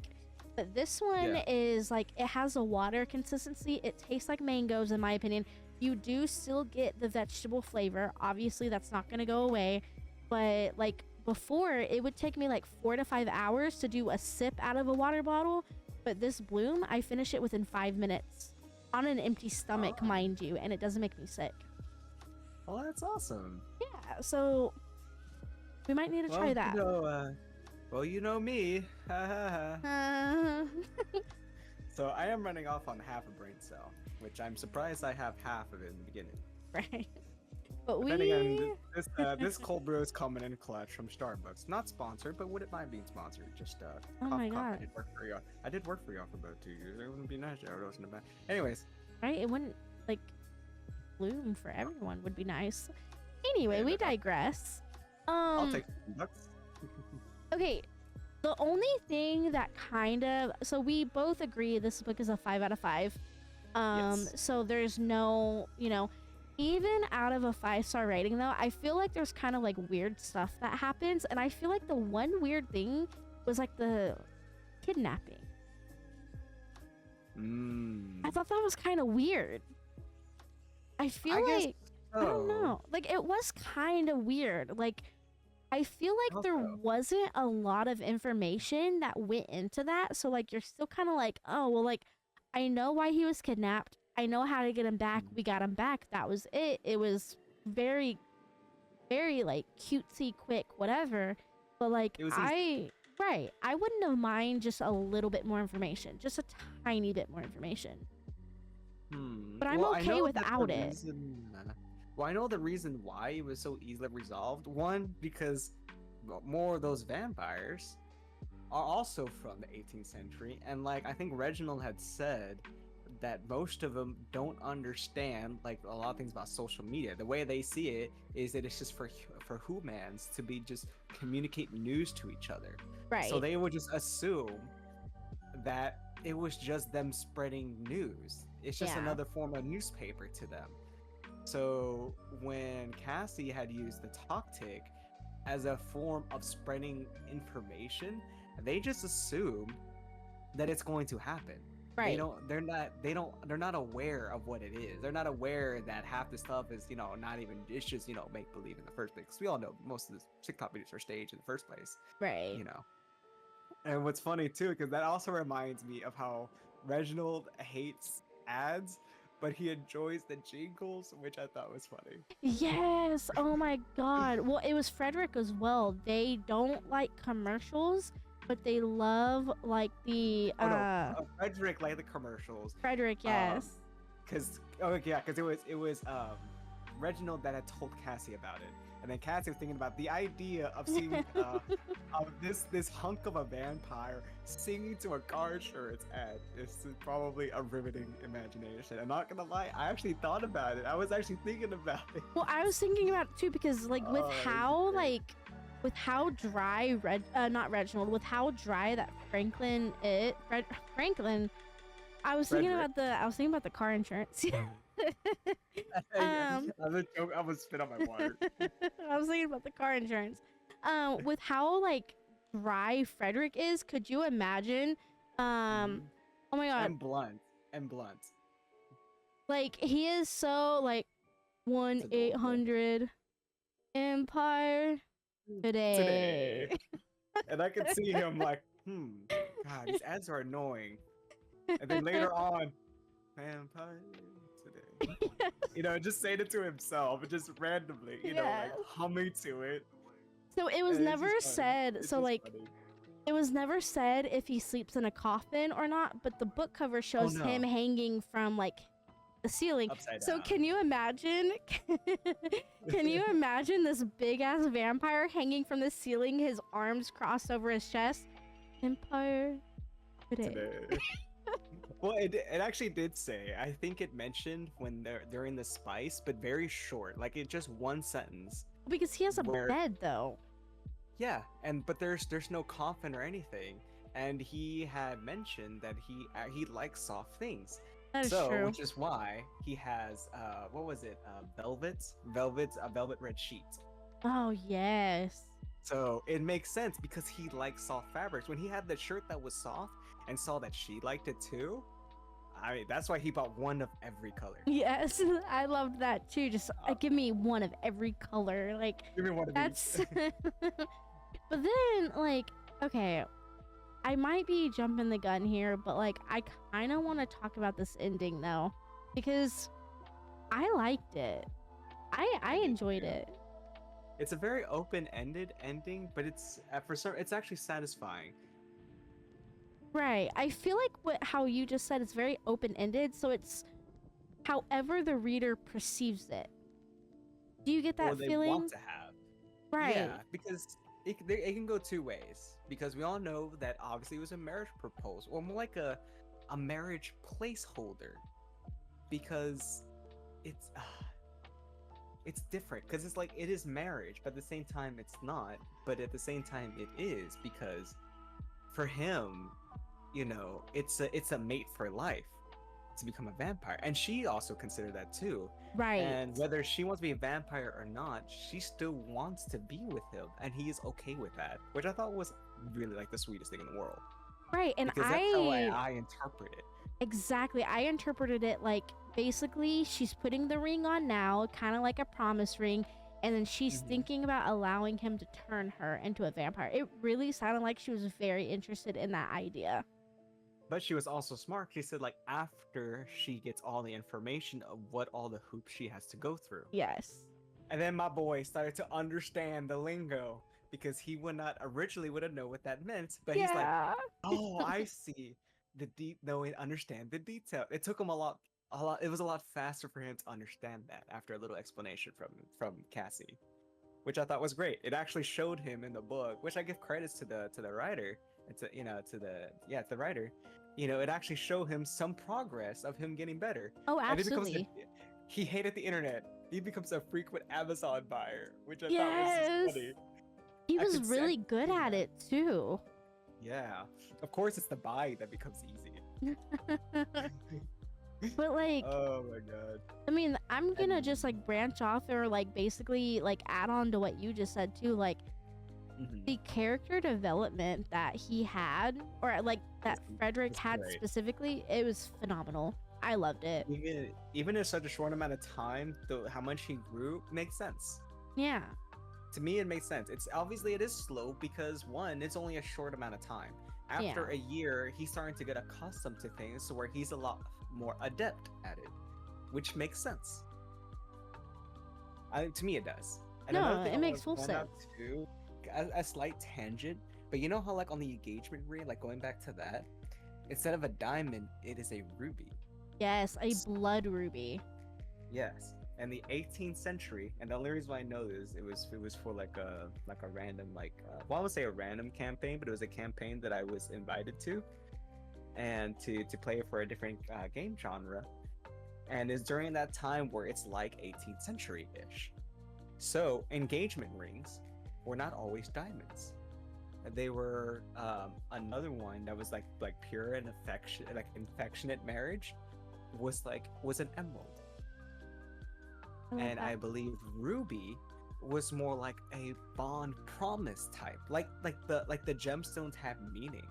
But this one is like, it has a water consistency. It tastes like mangoes, in my opinion. You do still get the vegetable flavor. Obviously, that's not going to go away. But like before, it would take me like 4 to 5 hours to do a sip out of a water bottle. But this Bloom, I finish it within 5 minutes on an empty stomach, mind you, and it doesn't make me sick. Oh, that's awesome. Yeah, so we might need to try that. Well, you know me. So I am running off on half a brain cell, which I'm surprised I have half of it in the beginning. Right. But then again, this cold brew is coming in clutch from Starbucks. Not sponsored, but wouldn't mind being sponsored. Just oh my god. I did work for y'all for about 2 years. It wouldn't be nice if it wasn't bad. Anyways. Right? It wouldn't like Bloom for everyone would be nice. Anyway, we digress. I'll take $10. Okay, the only thing that kind of... So we both agree this book is a 5 out of 5. Yes. So there's no, you know... Even out of a 5-star rating, though, I feel like there's kind of, like, weird stuff that happens. And I feel like the one weird thing was, like, the kidnapping. I thought that was kind of weird. I feel like... I don't know. Like, it was kind of weird. Like... I feel like there wasn't a lot of information that went into that. So, like, you're still kind of like, oh, well, like, I know why he was kidnapped. I know how to get him back. We got him back. That was it. It was very, very, like, cutesy, quick, whatever. But, like, I wouldn't have mind just a little bit more information. Just a tiny bit more information. But I'm okay without it. Well, I know the reason why it was so easily resolved. One, because more of those vampires are also from the 18th century. And, like, I think Reginald had said that most of them don't understand, like, a lot of things about social media. The way they see it is that it's just for humans to be just communicate news to each other. Right. So they would just assume that it was just them spreading news. It's just another form of newspaper to them. So when Cassie had used the talk tick as a form of spreading information, they just assume that it's going to happen. Right. They're not aware of what it is. They're not aware that half the stuff is, you know, not even, it's just, you know, make believe in the first place. 'Cause we all know most of the TikTok videos are staged in the first place. Right. You know. And what's funny too, because that also reminds me of how Reginald hates ads. but he enjoys the jingles, which I thought was funny. Yes. Oh my God. Well, it was Frederick as well. They don't like commercials, but they love like the Oh no, Frederick liked the commercials. Frederick. Yes. Because it was Reginald that had told Cassie about it, and then Cassie was thinking about the idea of seeing of this hunk of a vampire singing to a car insurance ad. This is probably a riveting imagination. I'm not gonna lie, I actually thought about it. I was actually thinking about it. Well, I was thinking about it too because like with how with how dry not Reginald, with how dry that Franklin I was thinking about the car insurance. I was spit on my water. I was thinking about the car insurance. With how like dry Frederick is, could you imagine? Oh my God. And blunt. Like he is so like 1-800 Empire today. And I could see him like, God, these ads are annoying. And then later on, Vampire today. You know, just saying it to himself, just randomly, you know, like humming to it. So it was never said. So like, it was never said if he sleeps in a coffin or not. But the book cover shows him hanging from like the ceiling. Upside so down. can you imagine? Can you imagine this big ass vampire hanging from the ceiling, his arms crossed over his chest? Empire today. Well, it actually did say. I think it mentioned when they're in the spice, but very short, like it just one sentence. Because he has a bed though. Yeah, but there's no coffin or anything, and he had mentioned that he likes soft things. That is true. Which is why he has what was it? Velvet's a velvet red sheet. Oh yes. So it makes sense because he likes soft fabrics. When he had the shirt that was soft and saw that she liked it too, I mean, that's why he bought one of every color. Yes, I loved that too. Just give me one of every color. Like give me one of that's. But then, like, okay, I might be jumping the gun here, but like, I kind of want to talk about this ending though, because I liked it. I enjoyed it. It's a very open-ended ending, but it's actually satisfying. Right. I feel like how you just said, it's very open-ended, so it's however the reader perceives it. Do you get that feeling? Want to have. Right. Yeah, because it can go two ways. Because we all know that obviously it was a marriage proposal, or more like a marriage placeholder. Because it's different. Because it's like it is marriage, but at the same time it's not. But at the same time it is, because for him, you know, it's a mate for life to become a vampire, and she also considered that too. Right. And whether she wants to be a vampire or not, she still wants to be with him, and he is okay with that, which I thought was really like the sweetest thing in the world. Right. And because that's how I interpret it. Exactly. I interpreted it like basically she's putting the ring on now, kind of like a promise ring, and then she's thinking about allowing him to turn her into a vampire. It really sounded like she was very interested in that idea. But she was also smart. She said, like, after she gets all the information of what all the hoops she has to go through. Yes. And then my boy started to understand the lingo, because he would not originally would have known what that meant. But he's like, oh, I see understand the detail. It took him a lot. It was a lot faster for him to understand that after a little explanation from Cassie, which I thought was great. It actually showed him in the book, which I give credits to the writer. To the writer. You know, it actually showed him some progress of him getting better. Oh, absolutely. He hated the internet. He becomes a frequent Amazon buyer, which I thought was just funny. He was really good at it too. Yeah. Of course, it's the buying that becomes easy. But like, oh my god. I mean, I'm gonna just like branch off or like basically like add on to what you just said too. Like, the character development that he had, or like that Frederick had specifically, it was phenomenal. I loved it. Even in such a short amount of time, how much he grew makes sense. Yeah. To me, it makes sense. It's obviously it is slow because one, it's only a short amount of time. After a year, he's starting to get accustomed to things, so where he's a lot more adept at it. which makes sense. To me, it does. And No, another thing it I makes want full to point out sense. too, a slight tangent, but you know how like on the engagement ring, like going back to that, instead of a diamond, it is a ruby. Yes, a blood ruby. Yes. And the 18th century, and the only reason why I know this, it was for like a random well, I would say a random campaign, but it was a campaign that I was invited to, and to play it for a different game genre, and it's during that time where it's like 18th century ish. So engagement rings were not always diamonds. They were another one that was like pure and affectionate marriage was an emerald. I love And that. I believe ruby was more like a bond promise type. Like the gemstones have meaning.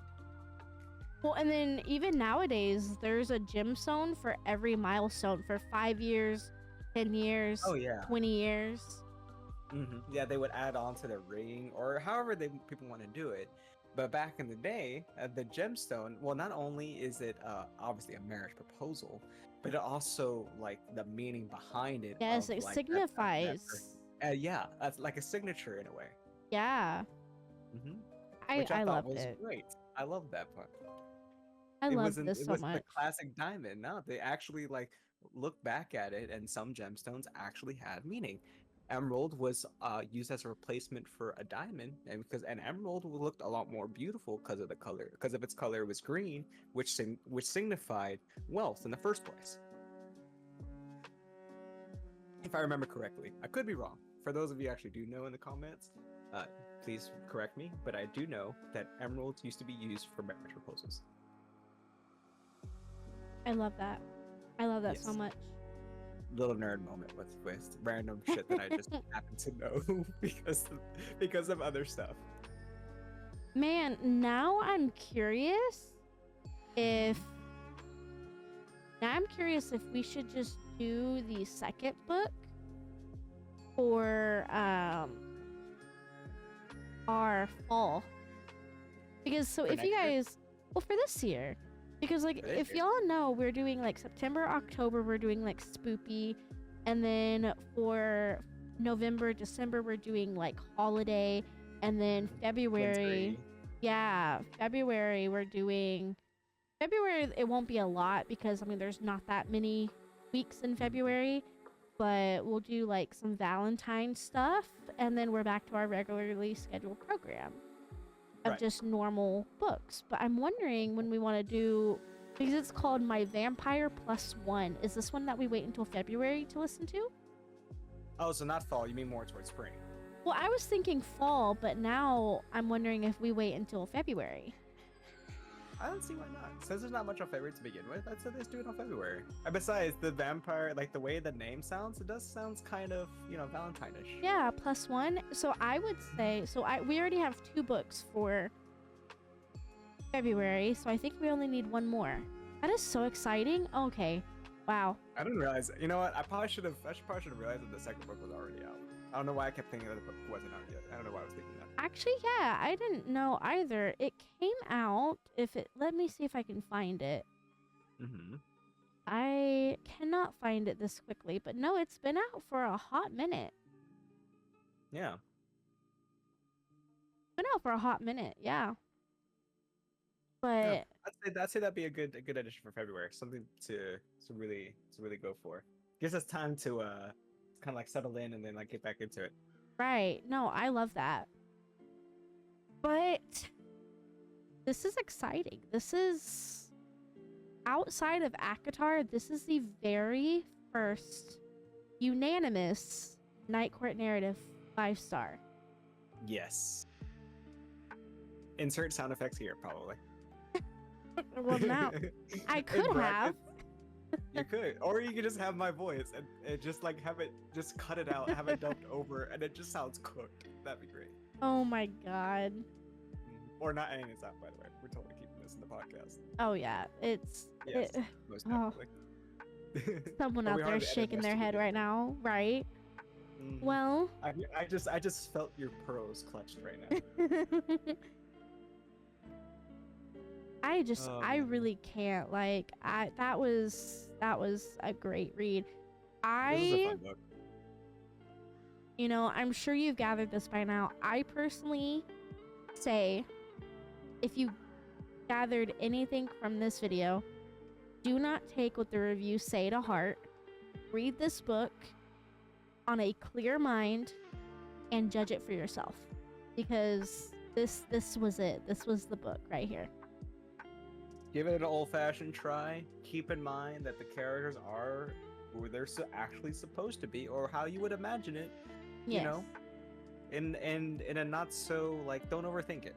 Well, and then even nowadays, there's a gemstone for every milestone for 5 years, 10 years, Oh yeah. 20 years. Yeah, they would add on to the ring or however people want to do it. But back in the day, the gemstone, well, not only is it obviously a marriage proposal, but it also like the meaning behind it Yes, of it like that person. signifies. Yeah, that's like a signature in a way. Yeah, hmm I Which I I thought loved was it. great. I love that part. I It loved wasn't. this It so was the much. classic diamond. No, they actually like look back at it, and some gemstones actually had meaning. Emerald was used as a replacement for a diamond, and because an emerald looked a lot more beautiful because of the color, because of its color was green, which signified wealth in the first place. If I remember correctly, I could be wrong. For those of you who actually do know in the comments, uh, please correct me. But I do know that emeralds used to be used for marriage proposals. I love that. I love that so Yes. much. Little nerd moment with random shit that I just happen to know because of other stuff. Man, now I'm curious if we should just do the second book for our fall. Because so For if you next year? guys, well, for this year, because like For this if year? y'all know, we're doing like September, October, we're doing like spoopy, and then for November, December, we're doing like holiday, and then February, Wintry. yeah, February we're doing February. It won't be a lot because I mean there's not that many weeks in February, but we'll do like some Valentine stuff, and then we're back to our regularly scheduled program of Right. just normal books. But I'm wondering when we want to do, because it's called My Vampire Plus One. Is this one that we wait until February to listen to? Oh, so not fall. You mean more towards spring? Well, I was thinking fall, but now I'm wondering if we wait until February. I don't see why not. Since there's not much on February to begin with, I'd say let's do it on February. And besides, the vampire, like the way the name sounds, it does sound kind of, Valentine-ish. Yeah, plus one. So I would say, we already have 2 books for February, so I think we only need 1 more. That is so exciting. Okay. Wow. I didn't realize. You know what? I probably should have realized that the second book was already out. I don't know why I kept thinking that the book wasn't out yet. I don't know why I was thinking that. Actually, yeah, I didn't know either. It came out, let me see if I can find it. Mm-hmm. I cannot find it this quickly, but no, it's been out for a hot minute. Yeah. It's been out for a hot minute, yeah. But Yeah. I'd say that'd be a good addition for February. Something to really go for. Gives us time to kind of like settle in and then like get back into it. right, no, I love that. But this is exciting. This is outside of ACOTAR, this is the very first unanimous Night Court narrative 5-star. Yes. Insert sound effects here, probably. Well, now I In could have. brackets. You could, or you could just have my voice and just like have it, just cut it out, have it dubbed over, and it just sounds cooked. That'd be great. Oh my god. Or not any this out, by the way. We're totally keeping this in the podcast. Oh yeah, it's Yes, most oh. definitely. Someone But out we there hardly edit shaking this their head together. right now, right? Mhm. Well, I just felt your pearls clutched right now. I Oh, man. really can't. Like, that was that was a great read. This was a I, fun book. I'm sure you've gathered this by now. I personally say, if you gathered anything from this video, do not take what the reviews say to heart. Read this book on a clear mind and judge it for yourself, because this was it. This was the book right here. Give it an old-fashioned try. Keep in mind that the characters are who they're actually supposed to be, or how you would imagine it. Yes. You know, in a not so like, don't overthink it.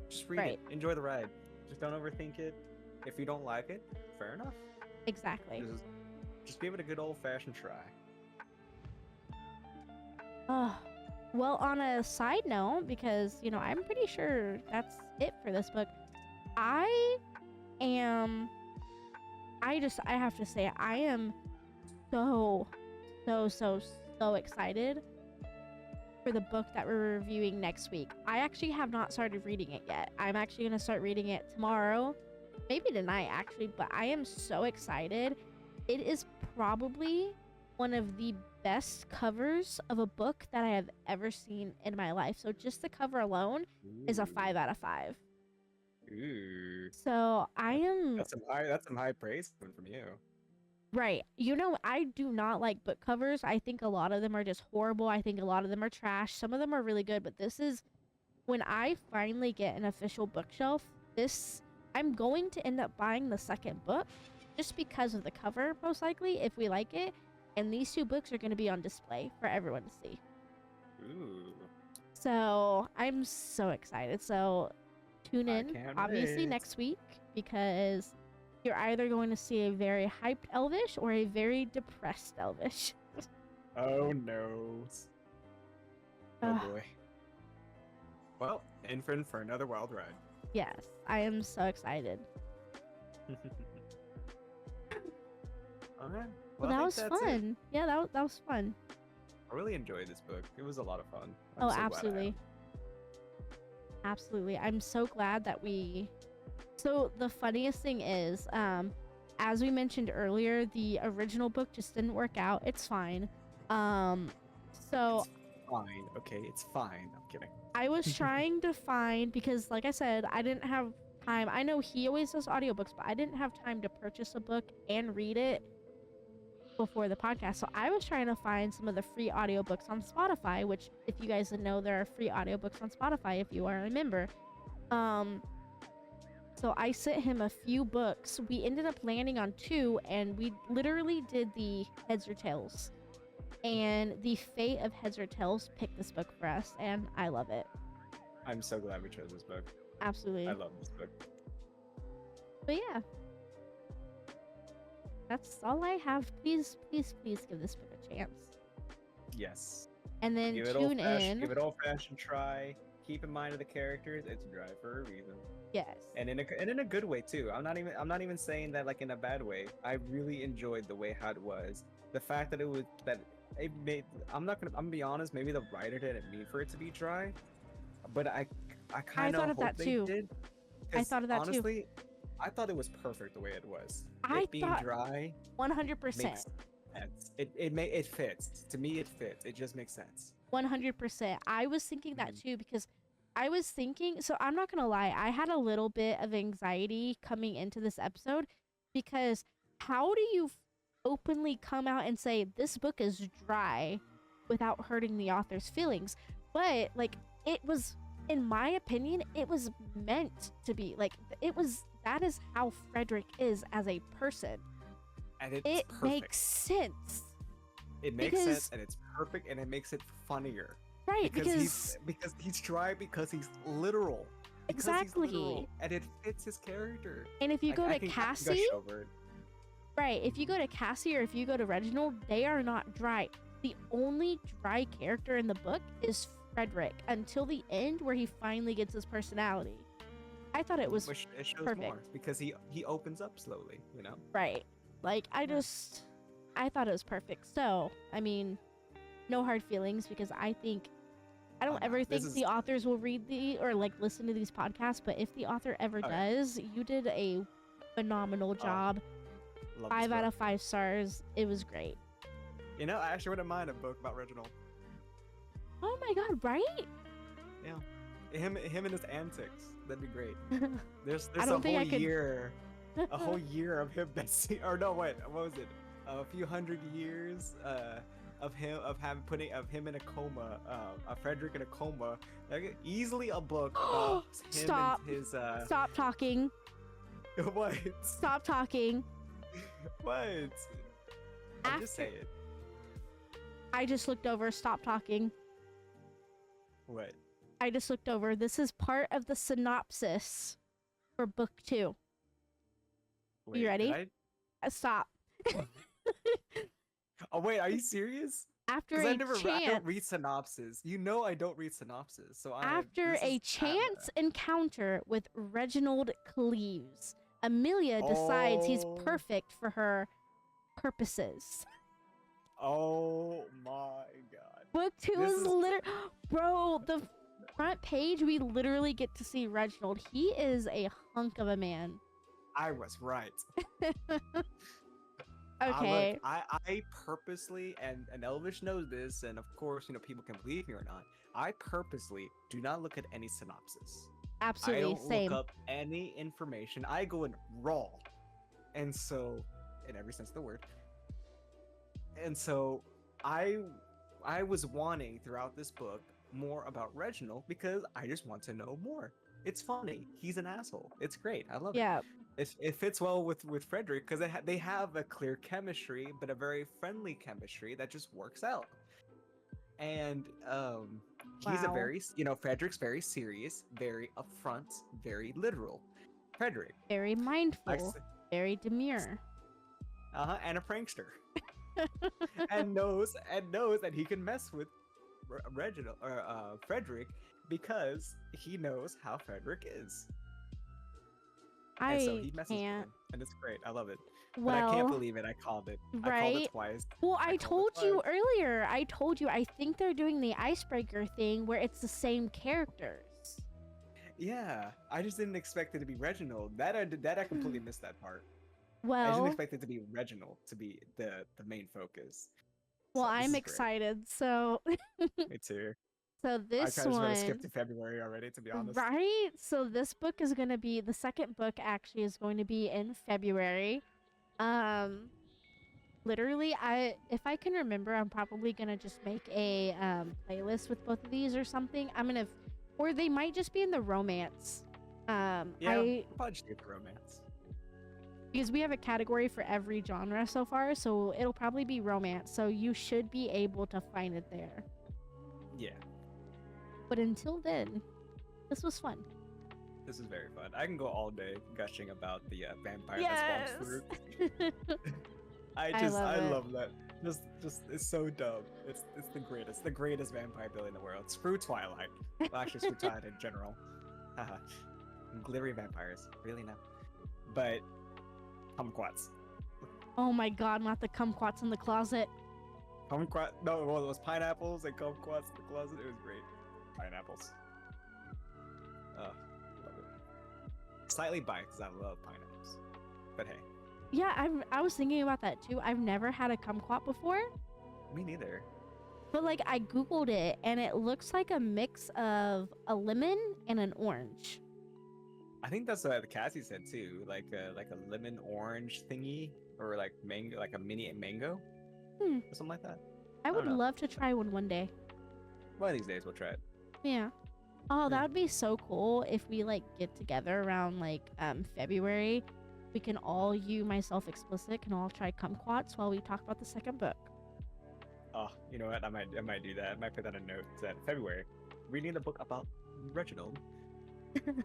Just read it. Enjoy the ride. Just don't overthink it. If you don't like it, fair enough. Exactly. Just give it a good old-fashioned try. Well, on a side note, because I'm pretty sure that's it for this book. I have to say, I am so excited for the book that we're reviewing next week. I actually have not started reading it yet. I'm actually going to start reading it tomorrow, maybe tonight actually, but I am so excited. It is probably one of the best covers of a book that I have ever seen in my life. So just the cover alone is a 5 out of 5. Ooh. So I am... That's some high praise coming from you. Right. I do not like book covers. I think a lot of them are just horrible. I think a lot of them are trash. Some of them are really good, but this is... When I finally get an official bookshelf, I'm going to end up buying the second book just because of the cover, most likely, if we like it. And these 2 books are going to be on display for everyone to see. Ooh. So I'm so excited. So tune in, obviously, next week, because you're either going to see a very hyped Elvish or a very depressed Elvish. Oh no. Oh boy. Well, in for another wild ride. Yes, I am so excited. Okay. Well, that was fun. Yeah, that was fun. I really enjoyed this book. It was a lot of fun. Oh, absolutely. Absolutely. I'm so glad that So the funniest thing is, as we mentioned earlier, the original book just didn't work out. It's fine. So it's fine. Okay, it's fine. I'm kidding. I was trying to find, because like I said, I didn't have time. I know he always does audiobooks, but I didn't have time to purchase a book and read it before the podcast. So I was trying to find some of the free audiobooks on Spotify, which, if you guys didn't know, there are free audiobooks on Spotify if you are a member. So I sent him a few books. We ended up landing on 2, and we literally did the heads or tails. And the fate of heads or tails picked this book for us, and I love it. I'm so glad we chose this book. Absolutely. I love this book. But yeah. That's all I have. Please give this book a chance. Yes. And then tune in. Give it old-fashioned try. Keep in mind of the characters. It's dry for a reason. Yes. And in a good way too. I'm not even saying that like in a bad way. I really enjoyed the way how it was. The fact that it made. I'm gonna be honest. Maybe the writer didn't mean for it to be dry, but I kind of hope they did. I thought of that too. Honestly, I thought it was perfect the way it was. It being dry. 100%. It fits. To me, it fits. It just makes sense. 100%. I was thinking that too, because I was thinking, so I'm not gonna lie, I had a little bit of anxiety coming into this episode, because how do you openly come out and say this book is dry without hurting the author's feelings? But like, it was, in my opinion, it was meant to be. Like, that is how Frederick is as a person. And it makes sense. It makes sense, and it's perfect, and it makes it funnier. Right, because he's dry, because he's literal. Exactly. He's literal, and it fits his character. And if you go to Cassie, right, if you go to Cassie or if you go to Reginald, they are not dry. The only dry character in the book is Frederick, until the end where he finally gets his personality. I thought it was perfect. More because he opens up slowly, you know? Right. Like, I thought it was perfect. So, I mean, no hard feelings, because I don't ever think the authors will read or like listen to these podcasts, but if the author ever does, you did a phenomenal job. Love this 5 out book. of 5 stars. It was great. You know, I actually wouldn't mind a book about Reginald. Oh my god, right? Yeah, him and his antics. That'd be great. There's I a don't think whole I could. year, a whole year of him messing. Or no, wait, what was it? A few hundred years of him in a coma, Frederick in a coma. Like, easily a book about him Stop. and his Stop talking. what? Stop talking. What? I'm just After- saying. I just looked over. Stop talking. What? I just looked over. This is part of the synopsis for book 2. Wait, You ready? did Stop. Oh wait, are you serious? After Because a I don't chance, read synopses. You know I don't read synopses. So after this a is chance encounter with Reginald Cleves, Amelia decides he's Oh. perfect for her purposes. Oh my god. Book 2 This is is- literally, bro. The front page, we literally get to see Reginald. He is a hunk of a man. I was right. Okay. I purposely, and Elvish knows this, and of course, you know, people can believe me or not. I purposely do not look at any synopsis. I Absolutely don't same. look up any information. I go in raw. And so, in every sense of the word. And so, I was wanting throughout this book more about Reginald because I just want to know more. It's funny. He's an asshole. It's great. I love it. Yeah. It fits well with Frederick because they have a clear chemistry, but a very friendly chemistry that just works out. And he's a Wow. very, you know, Frederick's very serious, very upfront, very literal. Frederick, Very mindful. likes, Very demure. and a prankster, and knows that he can mess with Reginald or Frederick because he knows how Frederick is. And so he messes with can't. him, and it's great. I love it. But I can't Well, believe it. I called it. I called right? it twice. Well, I I called told it you twice. earlier. I told you. I think they're doing the icebreaker thing where it's the same characters. Yeah, I just didn't expect it to be Reginald. That I completely missed that part. I didn't Well, expect it to be Reginald to be the main focus. well, So this I'm is great. excited. So, Me too. so I this kind of just want to skip one, to February already, to be honest. right? So this book is gonna be the second book. Actually, is going to be in February. Literally, if I can remember, I'm probably gonna just make a playlist with both of these or something. Or they might just be in the romance. Yeah, I I'll probably just do the romance. because we have a category for every genre so far, so it'll probably be romance. So you should be able to find it there. Yeah, But until then, this was fun. this is very fun. I can go all day gushing about the vampire that spawns fruit. I love that. Just it's so dumb. It's the greatest vampire ability in the world. Screw Twilight. Well, actually, screw Twilight in general. Haha. Glittery vampires, really no. But kumquats. Oh my god, not the kumquats in the closet. Kumquat. No, well, it was pineapples and kumquats in the closet. It was great. Pineapples. Love it. Slightly biased, 'cause I love pineapples. But hey, Yeah, I was thinking about that too. I've never had a kumquat before, me neither. but like I googled it and it looks like a mix of a lemon and an orange. I think that's what Cassie said too, like a lemon orange thingy, or like mango, like a mini mango, Hmm. or something like that. I don't would know. love to try one day. One of these days we'll try it. Yeah. Oh, Yeah. that would be so cool if we like get together around like February. We can all, you, myself, explicit, can all try kumquats while we talk about the second book. Oh, you know what? I might do that. I might put that in notes that February, reading the book about Reginald.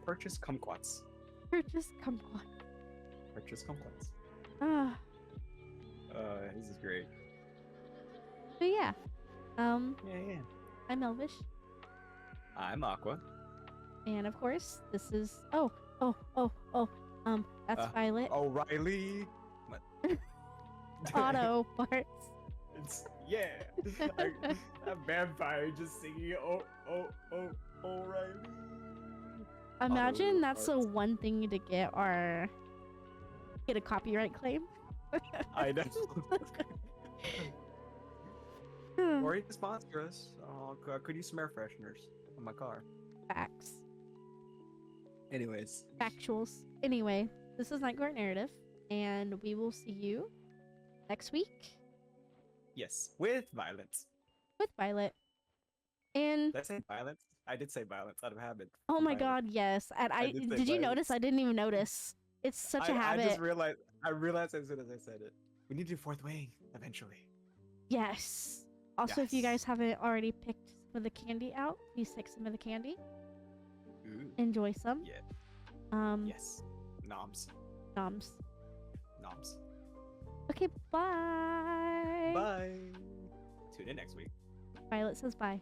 Purchase kumquats. Purchase kumquat. Purchase kumquats. Ah, This is great. but yeah. Yeah. I'm Elvish, I'm Aqua. and of course, this is that's Violet. O'Reilly. Auto parts. It's a vampire just singing O'Reilly. Imagine Auto that's the parts. one thing to get a copyright claim. I know. Or you can sponsor us. I could use some air fresheners on my car. Facts. Anyways. Factuals. Anyway, this is Night Court Narrative, and we will see you next week Yes, with violence. with Violet. And Did I say violence? I did say violence out of habit. oh my Violence. god, yes. And I did say did you notice? violence. I didn't even notice. It's such a I habit. just realized. I realized as soon as I said it. We need to do fourth wing eventually. Yes. Also, if you Yes. guys haven't already picked some of the candy out, please take some of the candy. Ooh. Enjoy some. Yeah. Yes. Noms. Noms. Noms. Okay, bye. Bye. Tune in next week. Violet says bye.